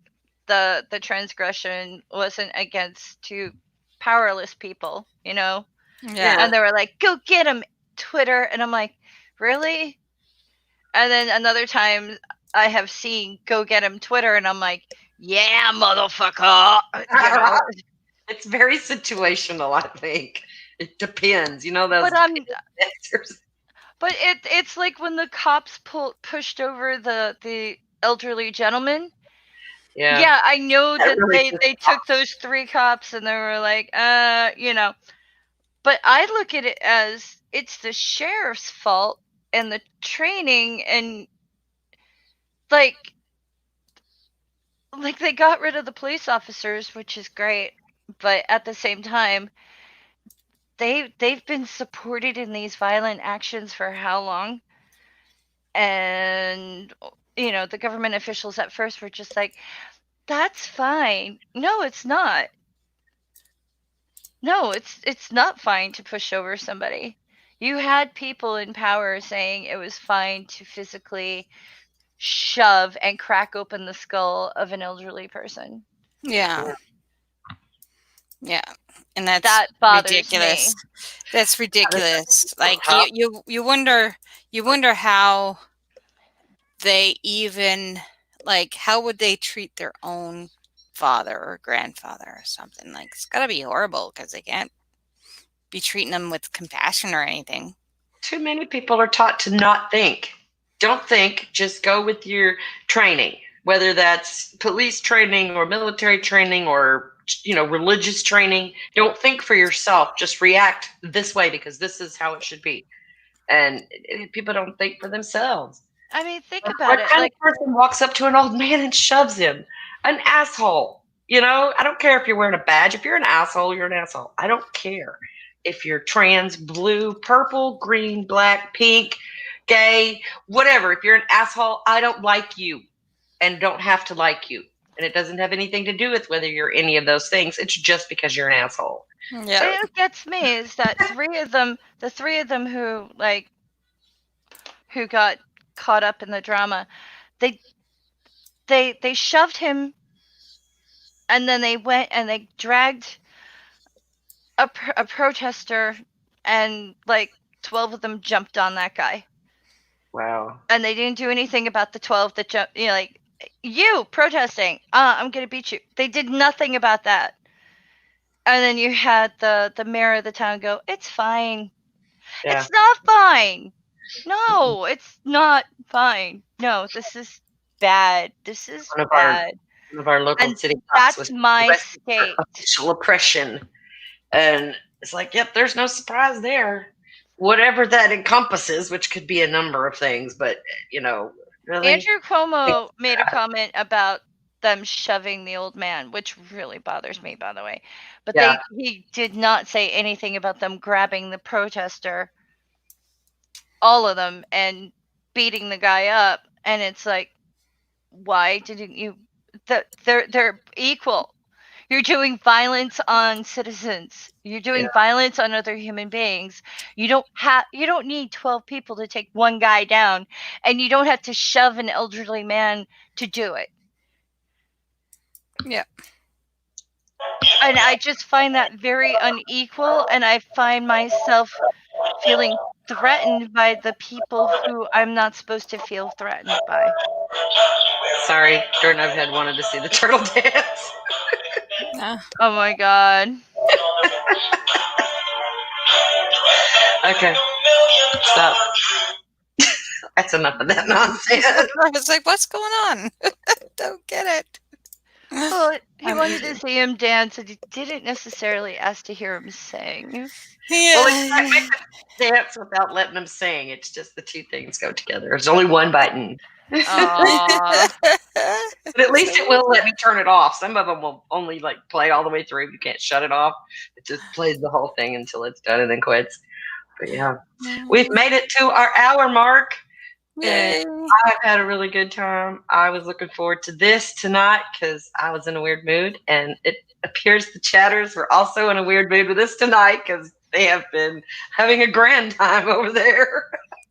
the transgression wasn't against two powerless people, you know, Yeah. yeah, and they were like, "Go get him, Twitter," and I'm like, "Really?" And then another time I have seen "Go get him, Twitter," and I'm like, "Yeah, motherfucker," you know. it's very situational. I think it depends. You know those But I'm answers. but it's like when the cops pushed over the elderly gentleman. Yeah, Yeah, I know that that really they took those 3 cops and they were like, you know, but I look at it as it's the sheriff's fault and the training and like they got rid of the police officers, which is great, but at the same time, they've been supported in these violent actions for how long? And you know, the government officials at first were just like, "That's fine." No, it's not. No, it's not fine to push over somebody. You had people in power saying it was fine to physically shove and crack open the skull of an elderly person. Yeah. Yeah, and that's That bothers ridiculous. me. That's How does ridiculous. that Like help? you wonder how they even like how would they treat their own father or grandfather or something? Like it's got to be horrible because they can't be treating them with compassion or anything. Too many people are taught to not think. Don't think, just go with your training, whether that's police training or military training or religious training. Don't think for yourself, just react this way because this is how it should be. And people don't think for themselves. I mean, think about What it. kind of Like, person walks up to an old man and shoves him? An asshole. I don't care if you're wearing a badge. If you're an asshole, you're an asshole. I don't care if you're trans, blue, purple, green, black, pink, gay, whatever. If you're an asshole, I don't like you and don't have to like you. And it doesn't have anything to do with whether you're any of those things. It's just because you're an asshole. Yeah. So, what gets me is that the three of them who got caught up in the drama, they they shoved him, and then they went and they dragged a protester, and like 12 of them jumped on that guy, wow. and they didn't do anything about the 12 that jumped. Like, you protesting, I'm gonna beat you. They did nothing about that. And then you had the mayor of the town go, "It's fine." Yeah. It's not fine. No, it's not fine. No, this is bad. This is One of our bad. one of our local And city cops that's was my arrested for state. official oppression. And it's like, yep, there's no surprise there. Whatever that encompasses, which could be a number of things, but really, Andrew Cuomo made a comment about them shoving the old man, which really bothers me, by the way. But yeah, he did not say anything about them grabbing the protester, all of them, and beating the guy up. And it's like, why didn't you? They're equal. You're doing violence on citizens. You're yeah, doing violence on other human beings. You don't need 12 people to take one guy down, and you don't have to shove an elderly man to do it. Yeah. And I just find that very unequal, and I find myself feeling threatened by the people who I'm not supposed to feel threatened by. sorry, Doorknob had wanted to see the turtle dance. Yeah. Oh my god. Okay, stop. That's enough of that nonsense. I was like, what's going on? Don't get it. Well, he Um, wanted to see him dance, and he didn't necessarily ask to hear him sing. Well, they can't yeah. make them dance without letting them sing. It's just the two things go together. There's only one button. Aww. But at least it will let me turn it off. Some of them will only like play all the way through. You can't shut it off. It just plays the whole thing until it's done and then quits. But yeah, we've made it to our hour mark, and Yay. I've had a really good time. I was looking forward to this tonight because I was in a weird mood, and it appears the chatters were also in a weird mood with us tonight because they have been having a grand time over there.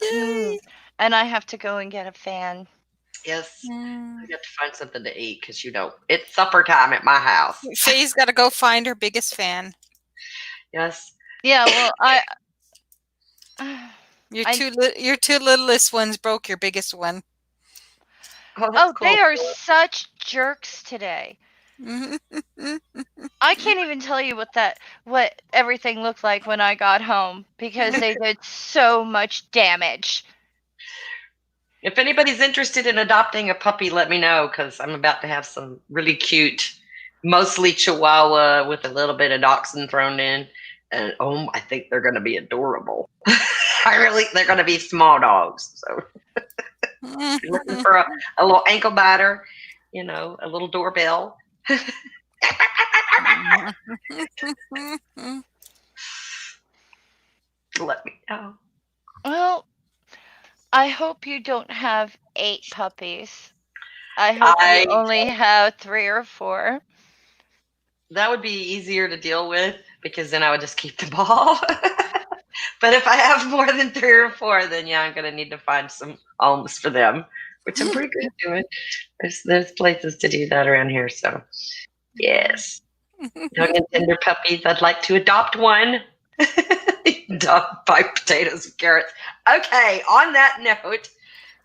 Mm. Yay. And I have to go and get a fan. Yes, Mm. we have to find something to eat because it's supper time at my house. Faye's got to go find her biggest fan. Yes. Yeah, well, Your I your two littlest ones broke your biggest one. Oh, that's oh, cool. they are such jerks today. Mhm. I can't even tell you what everything looked like when I got home because they did so much damage. If anybody's interested in adopting a puppy, let me know because I'm about to have some really cute, mostly Chihuahua with a little bit of Dachshund thrown in. And I think they're going to be adorable. They're going to be small dogs. So if you're looking for a little ankle biter, a little doorbell. Let me know. Well, I hope you don't have 8 puppies. I hope you only have 3 or 4. That would be easier to deal with because then I would just keep them all. But if I have more than 3 or 4, then yeah, I'm going to need to find some homes for them, which I'm pretty good at doing. There's places to do that around here. So yes. young and tender puppies. I'd like to adopt one. Adopt 5 potatoes and carrots. Okay, on that note,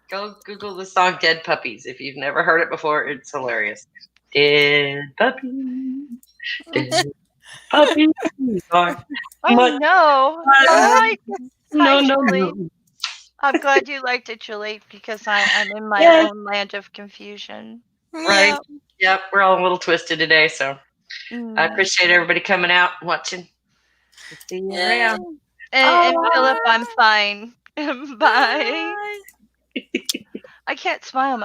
go Google the song Dead Puppies. If you've never heard it before, it's hilarious. Dead puppies, dead puppies are I much know. better. Hi, hi, No, no, Julie. no. I'm glad you liked it, Julie, because I'm in my Yeah, own land of confusion. right. Yeah. Yep, we're all a little twisted today, so I Mm. appreciate everybody coming out and watching. See you Yay. around. And Philip, Oh. I'm fine. Bye. Bye. I can't smile. My